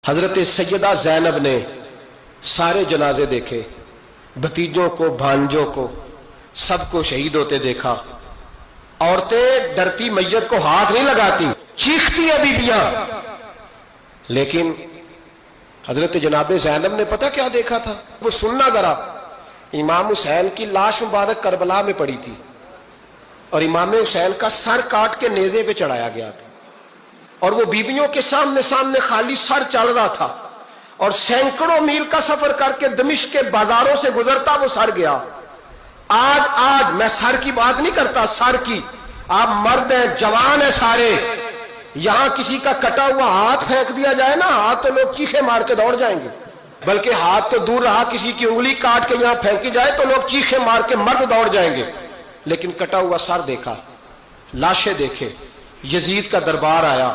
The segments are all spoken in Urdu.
حضرت سیدہ زینب نے سارے جنازے دیکھے، بھتیجوں کو، بھانجوں کو، سب کو شہید ہوتے دیکھا۔ عورتیں ڈرتی میت کو ہاتھ نہیں لگاتی، چیختی ہیں بیبیاں، لیکن حضرت جناب زینب نے پتہ کیا دیکھا تھا؟ وہ سننا ذرا۔ امام حسین کی لاش مبارک کربلا میں پڑی تھی اور امام حسین کا سر کاٹ کے نیزے پہ چڑھایا گیا تھا، اور وہ بیبیوں کے سامنے خالی سر چڑھ رہا تھا، اور سینکڑوں میل کا سفر کر کے دمشق کے بازاروں سے گزرتا وہ سر گیا۔ آج میں سر کی بات نہیں کرتا، سر کی، آپ مرد ہیں، جوان ہیں سارے، یہاں کسی کا کٹا ہوا ہاتھ پھینک دیا جائے نا، ہاتھ تو لوگ چیخے مار کے دوڑ جائیں گے، بلکہ ہاتھ تو دور رہا، کسی کی انگلی کاٹ کے یہاں پھینکی جائے تو لوگ چیخے مار کے مرد دوڑ جائیں گے، لیکن کٹا ہوا سر دیکھا، لاشیں دیکھے۔ یزید کا دربار آیا،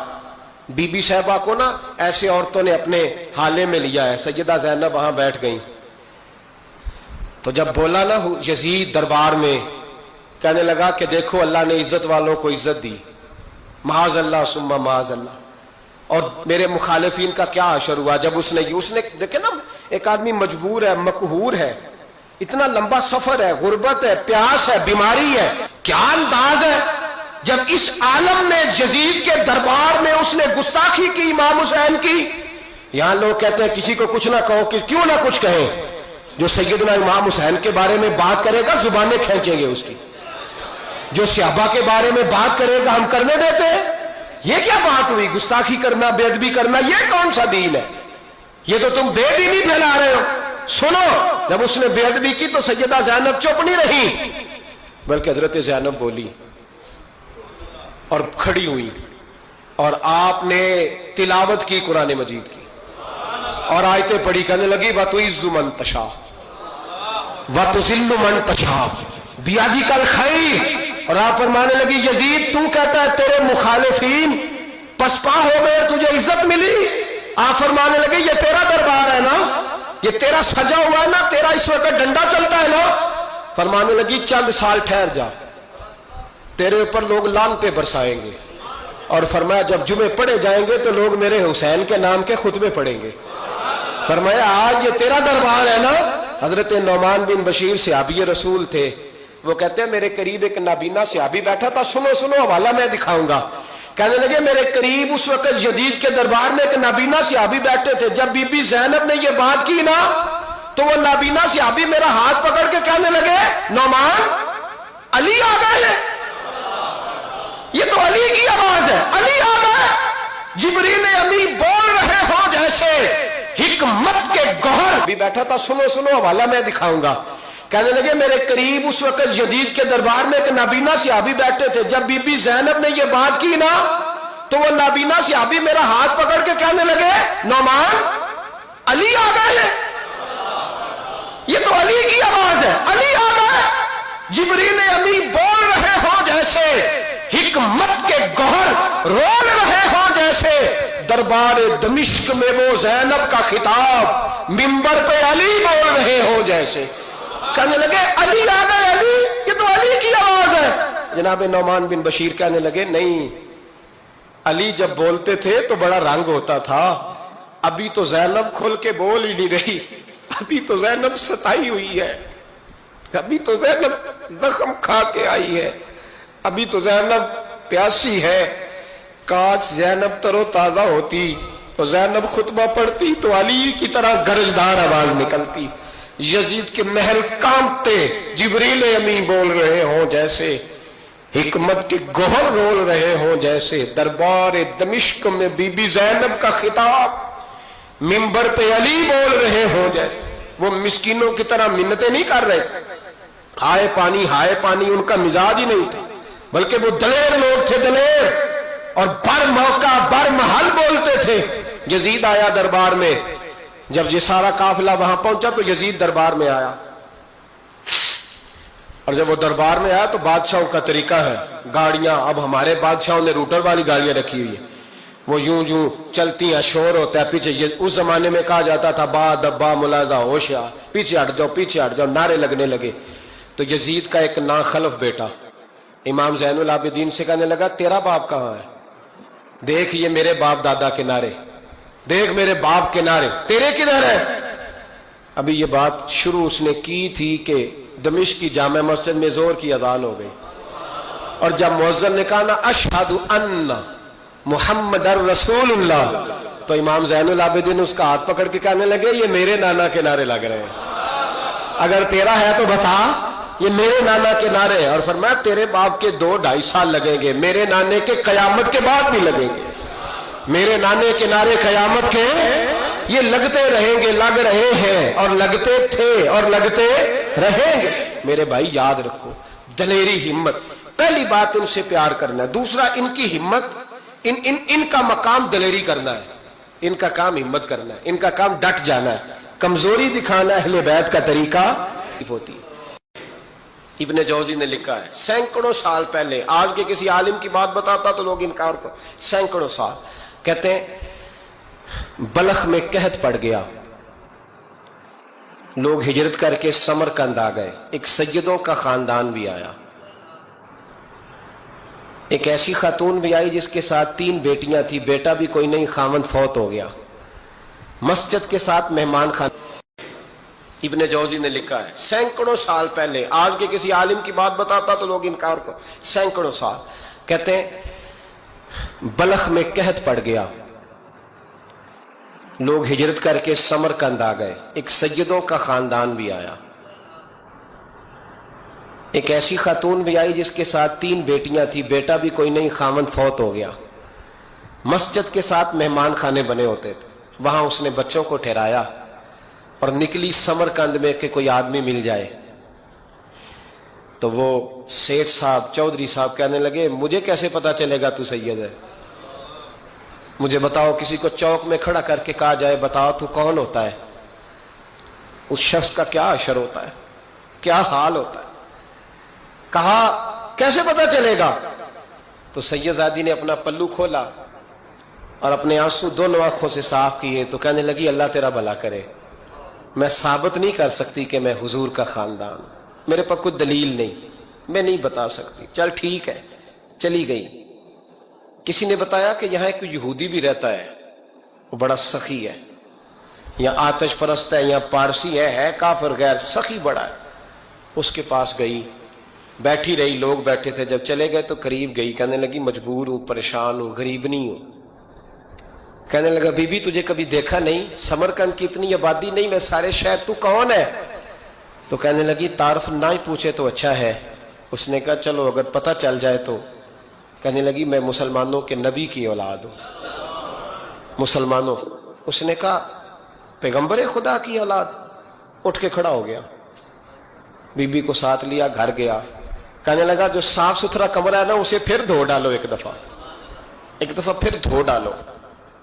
بی بی صاحبہ کو نا ایسے عورتوں نے اپنے حالے میں لیا ہے، سیدہ زینب وہاں بیٹھ گئیں، تو جب بولا نا یزید دربار میں، کہنے لگا کہ دیکھو اللہ نے عزت والوں کو عزت دی، معاذ اللہ ثم معاذ اللہ، اور میرے مخالفین کا کیا حشر ہوا جب اس نے دیکھے نا، ایک آدمی مجبور ہے، مقہور ہے، اتنا لمبا سفر ہے، غربت ہے، پیاس ہے، بیماری ہے، کیا انداز ہے جب اس عالم میں یزید کے دربار میں اس نے گستاخی کی امام حسین کی۔ یہاں لوگ کہتے ہیں کسی کو کچھ نہ کہو، کیوں نہ کچھ کہیں، جو سیدنا امام حسین کے بارے میں بات کرے گا زبانیں کھینچیں گے اس کی، جو صحابہ کے بارے میں بات کرے گا ہم کرنے دیتے ہیں؟ یہ کیا بات ہوئی؟ گستاخی کرنا، بے ادبی کرنا، یہ کون سا دین ہے؟ یہ تو تم بے دینی پھیلا رہے ہو۔ سنو، جب اس نے بے ادبی کی تو سیدہ زینب چپ نہیں رہی، بلکہ حضرت زینب بولی اور کھڑی ہوئی، اور آپ نے تلاوت کی قرآن مجید کی اور آیتیں پڑھی، کہنے لگی وَتُعِزُّ مَن تَشَاءُ وَتُذِلُّ مَن تَشَاءُ بِیَدِکَ الْخَیْرُ، اور آپ فرمانے لگی یزید تو کہتا ہے تیرے مخالفین پسپا ہو گئے، تجھے عزت ملی؟ آپ فرمانے لگے یہ تیرا دربار ہے نا، یہ تیرا سجا ہوا ہے نا، تیرا اس وقت ڈنڈا چلتا ہے نا۔ فرمانے لگی چند سال ٹھہر جا، تیرے اوپر لوگ لعنتیں برسائیں گے، اور فرمایا جب جمعے پڑھے جائیں گے تو لوگ میرے حسین کے نام کے خطبے پڑھیں گے۔ فرمایا آج یہ تیرا دربار ہے نا۔ حضرت نعمان بن بشیر صحابی رسول تھے، وہ کہتے ہیں میرے قریب ایک نابینا صحابی بیٹھا تھا، سنو حوالہ میں دکھاؤں گا۔ کہنے لگے میرے قریب اس وقت یزید کے دربار میں ایک نابینا صحابی بیٹھے تھے، جب بی بی زینب نے یہ بات کی نا تو وہ نابینا صحابی میرا ہاتھ پکڑ کے کہنے لگے نعمان علی آ گئے ہیں، یہ تو علی کی آواز ہے، علی آ گئے، جبریل امی بول رہے ہو جیسے حکمت کے گوہر۔ بھی بیٹھا تھا، سنو حوالہ میں دکھاؤں گا۔ کہنے لگے میرے قریب اس وقت یزید کے دربار میں ایک نابینا صحابی بیٹھے تھے، جب بی بی زینب نے یہ بات کی نا تو وہ نابینا صحابی میرا ہاتھ پکڑ کے کہنے لگے نعمان علی آ گئے ہیں، یہ تو علی کی آواز ہے، علی آ گئے، جبریل امی بول رہے ہو جیسے حکمت کے گوہر رول رہے ہو جیسے، دربار دمشق میں وہ زینب کا خطاب، منبر پہ علی بول رہے ہو جیسے۔ کہنے لگے علی آ گئے، علی، یہ تو علی کی آواز ہے۔ جناب نعمان بن بشیر کہنے لگے نہیں، علی جب بولتے تھے تو بڑا رنگ ہوتا تھا، ابھی تو زینب کھل کے بول ہی نہیں رہی، ابھی تو زینب ستائی ہوئی ہے، ابھی تو زینب زخم کھا کے آئی ہے، ابھی تو زینب پیاسی ہے۔ کاش زینب تر و تازہ ہوتی تو زینب خطبہ پڑھتی تو علی کی طرح گرجدار آواز نکلتی، یزید کے محل کانپتے، جبریل امی بول رہے ہوں جیسے، حکمت کے گوہر رول رہے ہوں جیسے، دربار دمشق میں بی بی زینب کا خطاب، منبر پہ علی بول رہے ہوں جیسے۔ وہ مسکینوں کی طرح منتیں نہیں کر رہے تھے، ہائے پانی ان کا مزاج ہی نہیں تھا، بلکہ وہ دلیر لوگ تھے، دلیر، اور بر موقع بر محل بولتے تھے۔ یزید آیا دربار میں، جب یہ سارا قافلہ وہاں پہنچا تو یزید دربار میں آیا، اور جب وہ دربار میں آیا تو بادشاہوں کا طریقہ ہے، گاڑیاں، اب ہمارے بادشاہوں نے روٹر والی گاڑیاں رکھی ہوئی ہیں، وہ یوں چلتی ہیں، شور ہوتا ہے پیچھے۔ اس زمانے میں کہا جاتا تھا با دبا ملازہ ہوشیا، پیچھے ہٹ جاؤ، نعرے لگنے لگے۔ تو یزید کا ایک ناخلف بیٹا امام زین العابدین سے کہنے لگا تیرا باپ کہاں ہے؟ دیکھ یہ میرے باپ دادا کے نعرے، دیکھ میرے باپ کے نعرے، تیرے کدھر ہے؟ ابھی یہ بات شروع اس نے کی تھی کہ دمشق کی جامع مسجد میں زور کی اذان ہو گئی، اور جب مؤذن نے کہا نا اشہد ان محمد رسول اللہ، تو امام زین العابدین اس کا ہاتھ پکڑ کے کہنے لگے یہ میرے نانا کے نعرے لگ رہے ہیں، اگر تیرا ہے تو بتا، یہ میرے نانا کے نعرے ہیں۔ اور فرمایا تیرے باپ کے 2-2.5 سال لگیں گے، میرے نانے کے قیامت کے بعد بھی لگیں گے، میرے نانے کے نعرے قیامت کے یہ لگتے رہیں گے، لگ رہے ہیں اور لگتے تھے اور لگتے رہیں گے۔ میرے بھائی یاد رکھو، دلیری، ہمت، پہلی بات ان سے پیار کرنا ہے، دوسرا ان کی ہمت، ان کا مقام دلیری کرنا ہے، ان کا کام ہمت کرنا ہے، ان کا کام ڈٹ جانا ہے، کمزوری دکھانا اہل بیت کا طریقہ ہوتی ہے۔ ابن جوزی نے لکھا ہے سینکڑوں سال پہلے، آج کے کسی عالم کی بات بتاتا تو لوگ انکار کو، سینکڑوں سال، کہتے ہیں بلخ میں قحط پڑ گیا، لوگ ہجرت کر کے سمرقند آ گئے، ایک سیدوں کا خاندان بھی آیا، ایک ایسی خاتون بھی آئی جس کے ساتھ 3 بیٹیاں تھی، بیٹا بھی کوئی نہیں، خاوند فوت ہو گیا، مسجد کے ساتھ مہمان خانہ۔ ابن جوزی نے لکھا ہے سینکڑوں سال پہلے، آج کے کسی عالم کی بات بتاتا تو لوگ انکار کو، سینکڑوں سال، کہتے ہیں بلخ میں قحط پڑ گیا، لوگ ہجرت کر کے سمرقند آ گئے، ایک سیدوں کا خاندان بھی آیا، ایک ایسی خاتون بھی آئی جس کے ساتھ 3 بیٹیاں تھی، بیٹا بھی کوئی نہیں، خاوند فوت ہو گیا، مسجد کے ساتھ مہمان خانے بنے ہوتے تھے، وہاں اس نے بچوں کو ٹھہرایا اور نکلی سمرقند میں کہ کوئی آدمی مل جائے، تو وہ سیٹھ صاحب، چودھری صاحب کہنے لگے مجھے کیسے پتا چلے گا تو سید ہے، مجھے بتاؤ، کسی کو چوک میں کھڑا کر کے کہا جائے بتاؤ تو کون ہوتا ہے، اس شخص کا کیا اشر ہوتا ہے، کیا حال ہوتا ہے، کہا کیسے پتا چلے گا؟ تو سید زادی نے اپنا پلو کھولا اور اپنے آنسو دونوں آنکھوں سے صاف کیے، تو کہنے لگی اللہ تیرا بھلا کرے، میں ثابت نہیں کر سکتی کہ میں حضور کا خاندان، میرے پاس کوئی دلیل نہیں، میں نہیں بتا سکتی، چل ٹھیک ہے، چلی گئی۔ کسی نے بتایا کہ یہاں ایک یہودی بھی رہتا ہے، وہ بڑا سخی ہے، یا آتش پرست ہے، یا پارسی ہے کافر غیر، سخی بڑا ہے، اس کے پاس گئی، بیٹھی رہی، لوگ بیٹھے تھے، جب چلے گئے تو قریب گئی، کہنے لگی مجبور ہوں، پریشان ہوں، غریب نہیں ہوں، کہنے لگا بی بی تجھے کبھی دیکھا نہیں، سمرقند کی اتنی آبادی نہیں، میں سارے شہر، تو کون ہے؟ تو کہنے لگی تعارف نہ ہی پوچھے تو اچھا ہے۔ اس نے کہا چلو اگر پتہ چل جائے تو، کہنے لگی میں مسلمانوں کے نبی کی اولاد ہوں، مسلمانوں۔ اس نے کہا پیغمبر خدا کی اولاد؟ اٹھ کے کھڑا ہو گیا، بی بی کو ساتھ لیا، گھر گیا، کہنے لگا جو صاف ستھرا کمرہ ہے نا اسے پھر دھو ڈالو، ایک دفعہ پھر دھو ڈالو،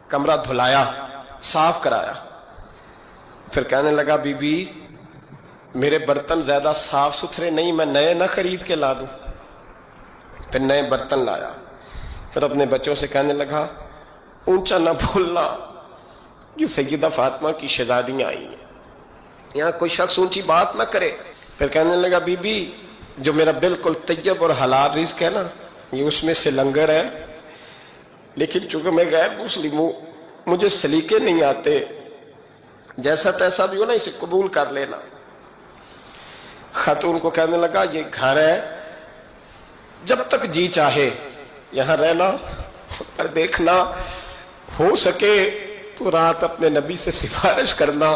کمرہ دھلایا، صاف کرایا، پھر کہنے لگا بی بی میرے برتن زیادہ صاف ستھرے نہیں، میں نئے نہ خرید کے لا دوں، پھر نئے برتن لایا، پھر اپنے بچوں سے کہنے لگا اونچا نہ بھولنا کہ سیدہ فاطمہ کی شہزادیاں آئی ہیں، یہاں کوئی شخص اونچی بات نہ کرے۔ پھر کہنے لگا بی بی جو میرا بالکل طیب اور حلال رزق ہے نا، یہ اس میں سے لنگر ہے، لیکن چونکہ میں غیر مسلم ہوں، مجھے سلیقے نہیں آتے، جیسا تیسا بھی ہو نا اسے قبول کر لینا۔ خاتون کو کہنے لگا یہ گھر ہے، جب تک جی چاہے یہاں رہنا، اور دیکھنا ہو سکے تو رات اپنے نبی سے سفارش کرنا،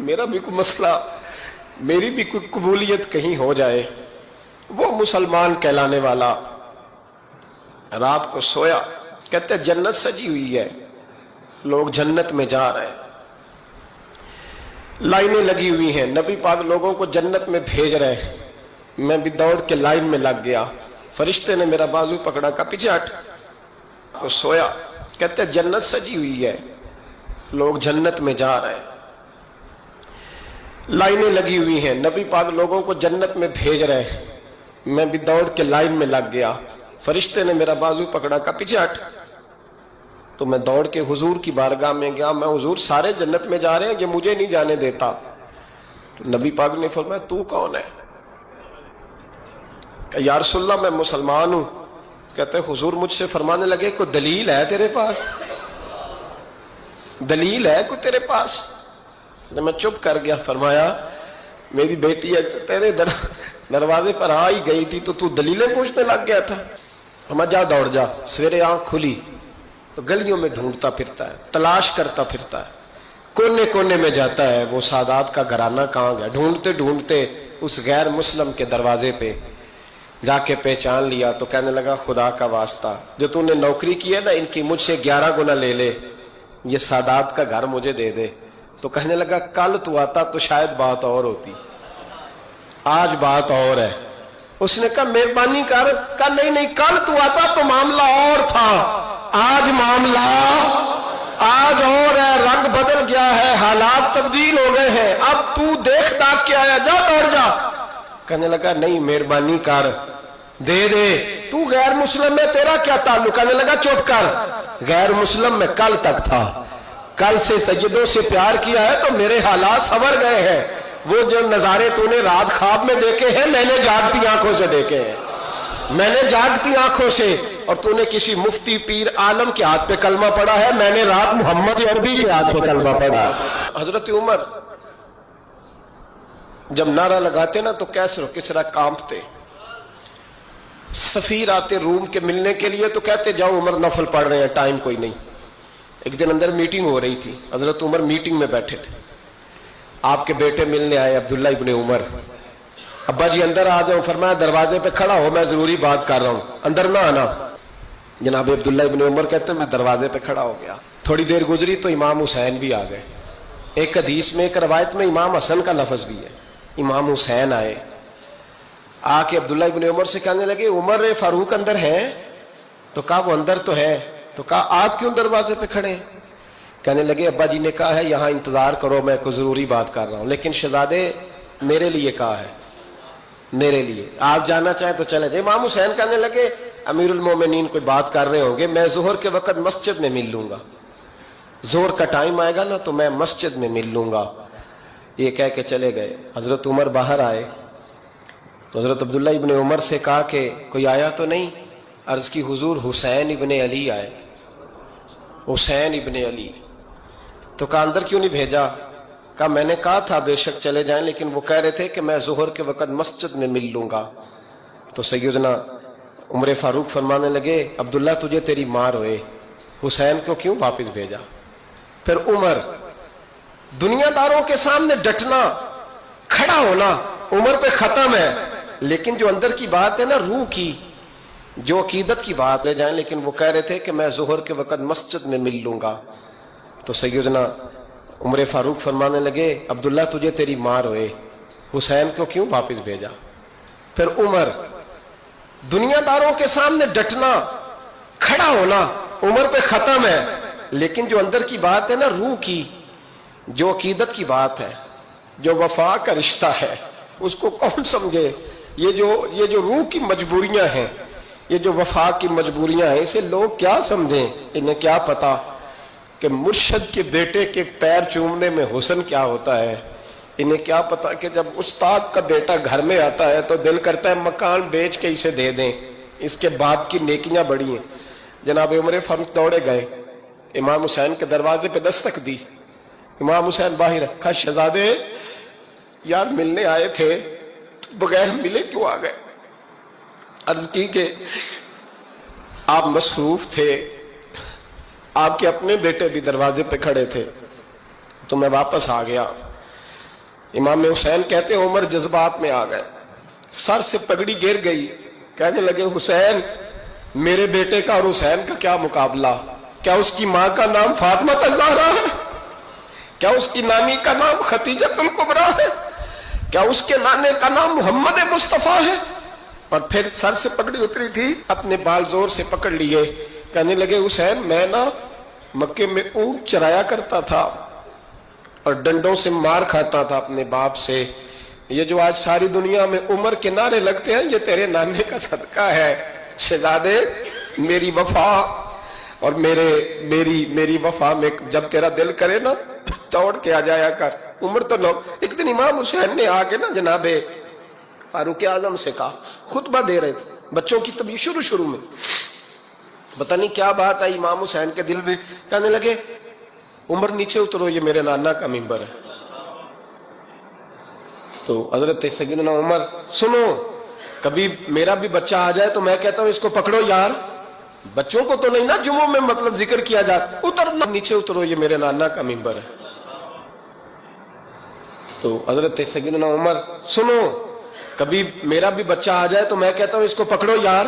میرا بھی کوئی مسئلہ، میری بھی کوئی قبولیت کہیں ہو جائے۔ وہ مسلمان کہلانے والا رات کو سویا، کہتے جنت سجی ہوئی ہے، لوگ جنت میں جا رہے ہیں، لائنیں لگی ہوئی ہیں، نبی پاک لوگوں کو جنت میں بھیج رہے ہیں، میں بھی دوڑ کے لائن میں لگ گیا، فرشتے نے میرا بازو پکڑا، کا پیچھے ہٹ، تو سویا، کہتے جنت سجی ہوئی ہے، لوگ جنت میں جا رہے ہیں، لائنیں لگی ہوئی ہیں، نبی پاک لوگوں کو جنت میں بھیج رہے ہیں، میں بھی دوڑ کے لائن میں لگ گیا، فرشتے نے میرا بازو پکڑا، کا پیچھے ہٹ، تو میں دوڑ کے حضور کی بارگاہ میں گیا، میں حضور سارے جنت میں جا رہے ہیں، یہ مجھے نہیں جانے دیتا۔ تو نبی پاک نے فرمایا تو کون ہے؟ کہ یا رسول اللہ میں مسلمان ہوں۔ کہتے حضور مجھ سے فرمانے لگے کوئی دلیل ہے تیرے پاس؟ دلیل ہے کوئی تیرے پاس؟ جب میں چپ کر گیا فرمایا میری بیٹی تیرے دروازے پر آ ہی گئی تھی تو دلیلیں پوچھنے لگ گیا تھا؟ ہم جا دوڑ جا، سویرے آنکھ کھلی تو گلیوں میں ڈھونڈتا پھرتا ہے، تلاش کرتا پھرتا ہے، کونے کونے میں جاتا ہے وہ سادات کا گھرانہ کہاں گیا، ڈھونڈتے ڈھونڈتے اس غیر مسلم کے دروازے پہ جا کے پہچان لیا تو کہنے لگا خدا کا واسطہ جو تو نے نوکری کی ہے نا ان کی مجھ سے 11 گنا لے لے، یہ سادات کا گھر مجھے دے دے۔ تو کہنے لگا کل تو آتا تو شاید بات اور ہوتی، آج بات اور ہے۔ اس نے کہا مہربانی کر، کہا نہیں نہیں کل تو آتا تو معاملہ اور تھا، آج معاملہ آج اور ہے، رنگ بدل گیا ہے، حالات تبدیل ہو گئے ہیں، اب تو دیکھ داکھ کے آیا، جا دوڑ جا۔ کہنے لگا نہیں مہربانی کر دے دے، تو غیر مسلم میں تیرا کیا تعلق؟ کہنے لگا چپ کر، غیر مسلم میں کل تک تھا، کل سے سجدوں سے پیار کیا ہے تو میرے حالات سنور گئے ہیں، وہ جو نظارے تو نے رات خواب میں دیکھے ہیں میں نے جاگتی آنکھوں سے دیکھے ہیں، میں نے جاگتی آنکھوں سے، اور تو نے کسی مفتی پیر عالم کے ہاتھ پہ کلمہ پڑھا ہے، میں نے رات محمد عربی کے ہاتھ پہ کلمہ پڑھا۔ حضرت عمر جب نعرہ لگاتے نا تو کیسر و کسرا کانپتے، سفیر آتے روم کے ملنے کے لیے تو کہتے جاؤ عمر نفل پڑھ رہے ہیں، ٹائم کوئی نہیں۔ ایک دن اندر میٹنگ ہو رہی تھی، حضرت عمر میٹنگ میں بیٹھے تھے، آپ کے بیٹے ملنے آئے عبداللہ ابن عمر، ابا جی اندر آ جاؤ، فرمایا دروازے پہ کھڑا ہو میں ضروری بات کر رہا ہوں، اندر نہ آنا۔ جناب عبداللہ ابن عمر کہتے ہیں میں دروازے پہ کھڑا ہو گیا، تھوڑی دیر گزری تو امام حسین بھی آ گئے، ایک حدیث میں ایک روایت میں امام حسن کا لفظ بھی ہے، امام حسین آئے، آ کے عبداللہ ابن عمر سے کہنے لگے عمر فاروق اندر ہے؟ تو کہا وہ اندر تو ہے، تو کہا آپ کیوں دروازے پہ کھڑے ہیں؟ کہنے لگے ابا جی نے کہا ہے یہاں انتظار کرو میں کوئی ضروری بات کر رہا ہوں، لیکن شہزادے میرے لیے کہا ہے، میرے لیے آپ جانا چاہیں تو چلے جائیں۔ امام حسین کہنے لگے امیر المومنین کوئی بات کر رہے ہوں گے، میں ظہر کے وقت مسجد میں مل لوں گا، ظہر کا ٹائم آئے گا نا تو میں مسجد میں مل لوں گا۔ یہ کہہ کے چلے گئے۔ حضرت عمر باہر آئے تو حضرت عبداللہ ابن عمر سے کہا کہ کوئی آیا تو نہیں؟ عرض کی حضور حسین ابن علی آئے، حسین ابن علی۔ تو کہا اندر کیوں نہیں بھیجا؟ کہا میں نے کہا تھا بے شک چلے جائیں، لیکن وہ کہہ رہے تھے کہ میں ظہر کے وقت مسجد میں مل لوں گا۔ تو سیدنا عمر فاروق فرمانے لگے عبداللہ تجھے تیری مار ہوئے، حسین کو کیوں واپس بھیجا؟ پھر عمر دنیا داروں کے سامنے ڈٹنا، کھڑا ہونا عمر پہ ختم ہے، لیکن جو اندر کی بات ہے نا روح کی، جو عقیدت کی بات لے جائیں، لیکن وہ کہہ رہے تھے کہ میں ظہر کے وقت مسجد میں مل لوں گا۔ تو سیدنا عمر فاروق فرمانے لگے عبداللہ تجھے تیری مار ہوئے، حسین کو کیوں واپس بھیجا؟ پھر عمر دنیا داروں کے سامنے ڈٹنا، کھڑا ہونا عمر پہ ختم ہے، لیکن جو اندر کی بات ہے نا روح کی، جو عقیدت کی بات ہے، جو وفا کا رشتہ ہے، اس کو کون سمجھے؟ یہ جو روح کی مجبوریاں ہیں، یہ جو وفا کی مجبوریاں ہیں، اسے لوگ کیا سمجھیں؟ انہیں کیا پتا کہ مرشد کے بیٹے کے پیر چومنے میں حسن کیا ہوتا ہے؟ انہیں کیا پتا کہ جب استاد کا بیٹا گھر میں آتا ہے تو دل کرتا ہے مکان بیچ کے اسے دے دیں، اس کے باپ کی نیکیاں بڑی ہیں۔ جناب عمر فاروق دوڑے گئے، امام حسین کے دروازے پہ دستک دی، امام حسین باہر کہا شہزادے یار ملنے آئے تھے بغیر ملے کیوں آ گئے؟ عرض کی کہ آپ مصروف تھے، آپ کے اپنے بیٹے بھی دروازے پہ کھڑے تھے تو میں واپس آ گیا۔ امام حسین کہتے ہیں عمر جذبات میں آ گئے، سر سے پگڑی گر گئی، کہنے لگے حسین میرے بیٹے کا اور حسین کا کیا مقابلہ؟ کیا اس کی ماں کا نام فاطمہ الزہرا ہے؟ کیا اس کی نانی کا نام خدیجہ الکبریٰ ہے؟ کیا اس کے نانے کا نام محمد مصطفیٰ ہے؟ اور پھر سر سے پگڑی اتری تھی، اپنے بال زور سے پکڑ لیے، کہنے لگے حسین میں نا مکے میں اونٹ چرایا کرتا تھا اور ڈنڈوں سے مار کھاتا تھا اپنے باپ سے، یہ جو آج ساری دنیا میں عمر کے نعرے لگتے ہیں یہ تیرے نانے کا صدقہ ہے۔ شہزادے میری وفا اور میری وفا میں جب تیرا دل کرے نا توڑ کے آ جایا کر۔ عمر تو لوگ ایک دن امام حسین نے آگے نا جناب فاروق اعظم سے کہا، خطبہ دے رہے تھے بچوں کی طبیعت شروع میں، پتہ نہیں کیا بات آئی امام حسین کے دل میں، کہنے لگے عمر نیچے اترو، یہ میرے نانا کا ممبر ہے۔ تو حضرت سیدنا عمر، سنو، کبھی میرا بھی بچہ آ جائے تو میں کہتا ہوں اس کو پکڑو یار، بچوں کو تو نہیں نا جمعوں میں مطلب ذکر کیا جاتا، اترنا، نیچے اترو، یہ میرے نانا کا ممبر ہے۔ تو حضرت سیدنا عمر، سنو، کبھی میرا بھی بچہ آ جائے تو میں کہتا ہوں اس کو پکڑو یار،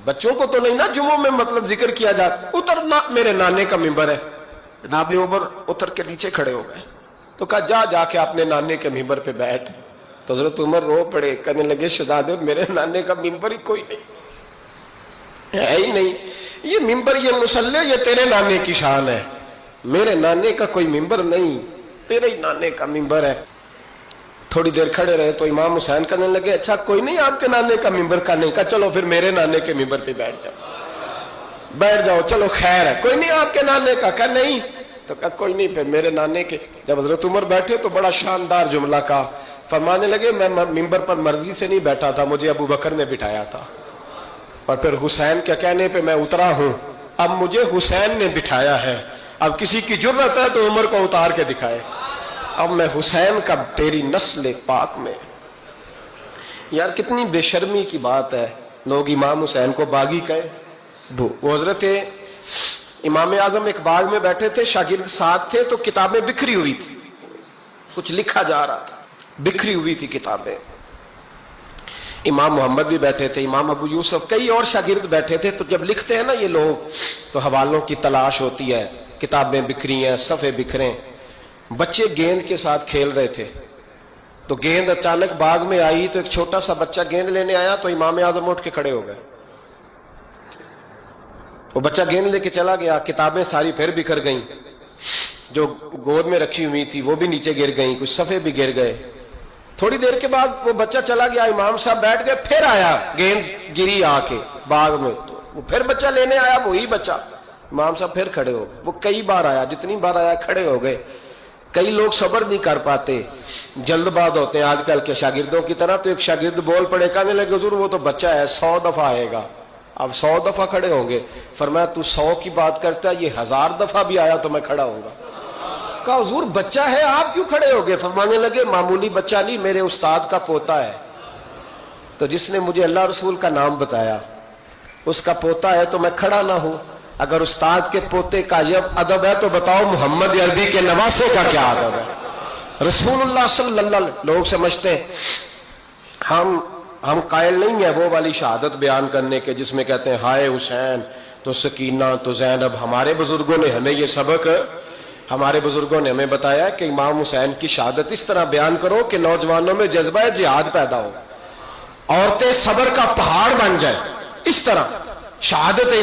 بچوں کو تو نہیں نا جمعوں میں مطلب ذکر کیا جاتا، اترنا، میرے نانے کا ممبر ہے۔ جناب عمر اتر کے نیچے کھڑے ہو گئے، تو کہا جا کے اپنے نانے کے ممبر پہ بیٹھ۔ تو حضرت عمر رو پڑے، کہنے لگے شہزادے میرے نانے کا ممبر ہی کوئی نہیں ہے ہی نہیں، یہ ممبر، یہ مصلی، یہ تیرے نانے کی شان ہے، میرے نانے کا کوئی ممبر نہیں، تیرے ہی نانے کا ممبر ہے۔ تھوڑی دیر کھڑے رہے تو امام حسین کہنے لگے اچھا کوئی نہیں آپ کے نانے کا ممبر کا نہیں، کہا چلو پھر میرے نانے کے ممبر پہ بیٹھ جاؤ، چلو خیر ہے، کوئی نہیں آپ کے نانے کا، کہا نہیں، تو کہا کوئی نہیں پھر میرے نانے کے۔ جب حضرت عمر بیٹھے تو بڑا شاندار جملہ کہا، فرمانے لگے میں ممبر پر مرضی سے نہیں بیٹھا تھا، مجھے ابو بکر نے بٹھایا تھا، اور پھر حسین کے کہنے پہ میں اترا ہوں، اب مجھے حسین نے بٹھایا ہے، اب کسی کی جرأت ہے تو عمر کو اتار کے دکھائے، اب میں حسین کا تیری نسل پاک میں۔ یار کتنی بے شرمی کی بات ہے، لوگ امام حسین کو باغی کہیں۔ وہ حضرت امام اعظم ایک باغ میں بیٹھے تھے، شاگرد ساتھ تھے، تو کتابیں بکھری ہوئی تھی، کچھ لکھا جا رہا تھا، بکھری ہوئی تھی کتابیں۔ امام محمد بھی بیٹھے تھے، امام ابو یوسف، کئی اور شاگرد بیٹھے تھے۔ تو جب لکھتے ہیں نا یہ لوگ تو حوالوں کی تلاش ہوتی ہے، کتابیں بکھری ہیں، صفحے بکھرے۔ بچے گیند کے ساتھ کھیل رہے تھے، تو گیند اچانک باغ میں آئی، تو ایک چھوٹا سا بچہ گیند لینے آیا، تو امام اعظم اٹھ کے کھڑے ہو گئے۔ وہ بچہ گیند لے کے چلا گیا، کتابیں ساری پھر بکھر گئیں، جو گود میں رکھی ہوئی تھی وہ بھی نیچے گر گئیں، کچھ صفحے بھی گر گئے۔ تھوڑی دیر کے بعد وہ بچہ چلا گیا، امام صاحب بیٹھ گئے، پھر آیا، گیند گری آ کے باغ میں، تو وہ پھر بچہ لینے آیا، وہی بچہ، امام صاحب پھر کھڑے ہو گئے۔ وہ کئی بار آیا، جتنی بار آیا کھڑے ہو گئے۔ کئی لوگ صبر نہیں کر پاتے، جلد باز ہوتے ہیں آج کل کے شاگردوں کی طرح۔ تو ایک شاگرد بول پڑے، کہنے لگے حضور وہ تو بچہ ہے، 100 دفعہ آئے گا، اب 100 دفعہ کھڑے ہوں گے۔ فرمایا تو 100 کی بات کرتا ہے، یہ 1000 دفعہ بھی آیا تو میں کھڑا ہوں گا۔ کہا حضور بچہ ہے آپ کیوں کھڑے ہو گئے؟ فرمانے لگے معمولی بچہ نہیں، میرے استاد کا پوتا ہے، تو جس نے مجھے اللہ رسول کا نام بتایا اس کا پوتا ہے، تو میں کھڑا نہ ہوں۔ اگر استاد کے پوتے کا یہ ادب ہے تو بتاؤ محمد عربی کے نواسے کا کیا ادب ہے؟ رسول اللہ صلی اللہ علیہ وسلم۔ لوگ سمجھتے ہیں ہم قائل نہیں ہیں وہ والی شہادت بیان کرنے کے جس میں کہتے ہیں ہائے حسین تو سکینہ تو زینب۔ ہمارے بزرگوں نے ہمیں یہ سبق، ہمارے بزرگوں نے ہمیں بتایا کہ امام حسین کی شہادت اس طرح بیان کرو کہ نوجوانوں میں جذبہ جہاد پیدا ہو، عورتیں صبر کا پہاڑ بن جائیں، اس طرح شہادت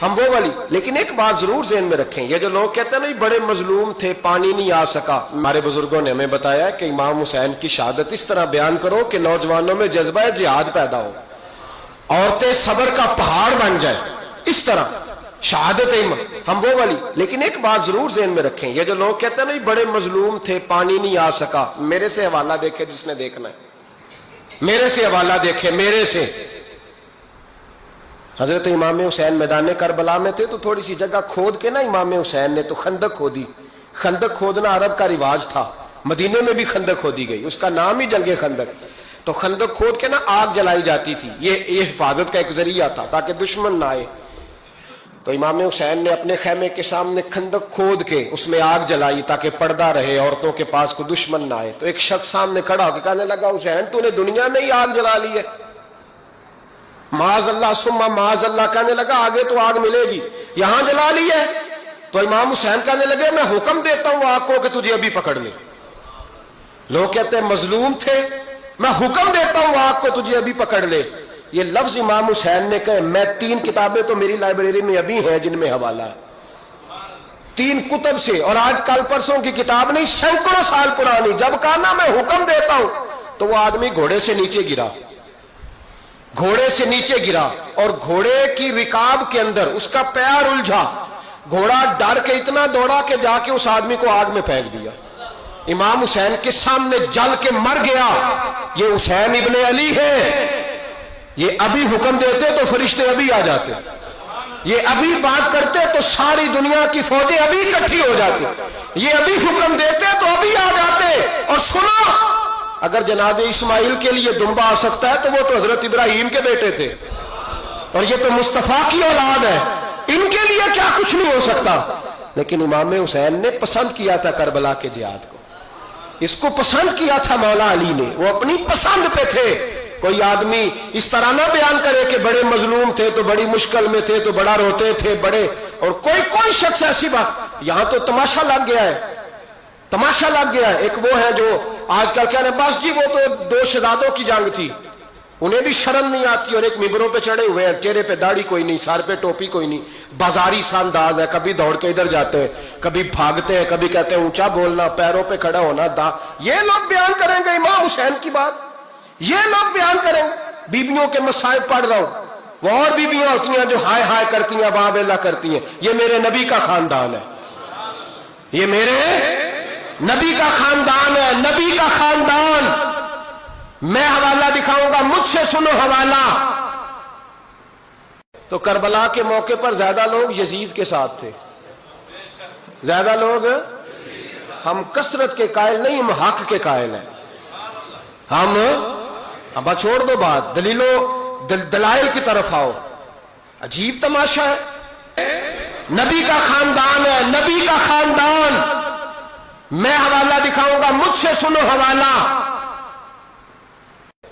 ہم وہ والی۔ لیکن ایک بات ضرور ذہن میں رکھیں، یہ جو لوگ کہتے ہیں نا بڑے مظلوم تھے پانی نہیں آ سکا، ہمارے بزرگوں نے ہمیں بتایا کہ امام حسین کی شہادت اس طرح بیان کرو کہ نوجوانوں میں جذبہ جہاد پیدا ہو، عورتیں صبر کا پہاڑ بن جائیں، اس طرح شہادت ہم وہ والی۔ لیکن ایک بات ضرور ذہن میں رکھیں، یہ جو لوگ کہتے ہیں نا بڑے مظلوم تھے پانی نہیں آ سکا، میرے سے حوالہ دیکھے جس نے دیکھنا ہے، میرے سے حوالہ دیکھے، میرے سے۔ حضرت امام حسین میدان کربلا میں تھے، تو تھوڑی سی جگہ کھود کے نا امام حسین نے تو خندق کھودی۔ خندق کھودنا عرب کا رواج تھا، مدینے میں بھی خندق کھودی گئی، اس کا نام ہی جنگ خندق۔ تو خندق کھود کے نا آگ جلائی جاتی تھی، یہ حفاظت کا ایک ذریعہ تھا تاکہ دشمن نہ آئے۔ تو امام حسین نے اپنے خیمے کے سامنے خندق کھود کے اس میں آگ جلائی تاکہ پردہ رہے، عورتوں کے پاس کو دشمن نہ آئے۔ تو ایک شخص سامنے کھڑا ہو کے کہنے لگا حسین تو نے دنیا میں ہی آگ جلا لی ہے؟ معاذ اللہ ثم معاذ اللہ، کہنے لگا آگے تو آگ ملے گی، یہاں جلا لی ہے؟ تو امام حسین کہنے لگے میں حکم دیتا ہوں آگ کو کہ تجھے ابھی پکڑ لے۔ لوگ کہتے ہیں مظلوم تھے، میں حکم دیتا ہوں آگ کو تجھے ابھی پکڑ لے۔ یہ لفظ امام حسین نے کہے، میں 3 کتابیں تو میری لائبریری میں ابھی ہیں جن میں حوالہ ہے، 3 کتب سے، اور آج کل پرسوں کی کتاب نہیں، سینکڑوں سال پرانی۔ جب کہا نا میں حکم دیتا ہوں، تو وہ آدمی گھوڑے سے نیچے گرا، گھوڑے سے نیچے گرا، اور گھوڑے کی رکاب کے اندر اس کا پیر الجھا، گھوڑا ڈر کے اتنا دوڑا کہ جا کے اس آدمی کو آگ میں پھینک دیا۔ امام حسین کے سامنے جل کے مر گیا۔ یہ حسین ابن علی ہے، یہ ابھی حکم دیتے تو فرشتے ابھی آ جاتے، یہ ابھی بات کرتے تو ساری دنیا کی فوجیں ابھی اکٹھی ہو جاتی۔ یہ ابھی حکم دیتے تو ابھی آ جاتے. اور سنو، اگر جناب اسماعیل کے لیے دمبا آ سکتا ہے تو وہ تو حضرت ابراہیم کے بیٹے تھے، اور یہ تو مصطفیٰ کی اولاد ہے، ان کے لیے کیا کچھ نہیں ہو سکتا. لیکن امام حسین نے پسند کیا تھا کربلا کے جہاد کو، اس کو پسند کیا تھا مولا علی نے، وہ اپنی پسند پہ تھے. کوئی آدمی اس طرح نہ بیان کرے کہ بڑے مظلوم تھے تو بڑی مشکل میں تھے تو بڑا روتے تھے بڑے، اور کوئی شخص ایسی بات. یہاں تو تماشا لگ گیا ہے، تماشا لگ گیا ہے. ایک وہ ہے جو آج کل کہنے بس جی وہ تو دو شہزادوں کی جنگ تھی، انہیں بھی شرم نہیں آتی، اور ایک ممبروں پہ چڑھے ہوئے ہیں، چہرے پہ داڑھی کوئی نہیں، سر پہ ٹوپی کوئی نہیں، بازاری سا انداز ہے، کبھی دوڑ کے ادھر جاتے ہیں، کبھی بھاگتے ہیں، کبھی کہتے ہیں اونچا بولنا، پیروں پہ کھڑا ہونا، یہ لوگ بیان کریں گے امام حسین کی بات، یہ لوگ بیان کریں گے. بیبیوں کے مصائب پڑھ رہا ہوں، وہ اور بیبیاں ہوتی ہیں جو ہائے ہائے کرتی ہیں، واہ ویلا کرتی ہیں. یہ میرے نبی کا خاندان ہے، یہ میرے نبی کا خاندان ہے، نبی کا خاندان. میں حوالہ دکھاؤں گا، مجھ سے سنو حوالہ. تو کربلا کے موقع پر زیادہ لوگ یزید کے ساتھ تھے، زیادہ لوگ. ہم کثرت کے قائل نہیں، ہم حق کے قائل ہیں. ہم اب چھوڑ دو بات، دلائل کی طرف آؤ. عجیب تماشا ہے، نبی کا خاندان ہے، نبی کا خاندان. میں حوالہ دکھاؤں گا، مجھ سے سنو حوالہ.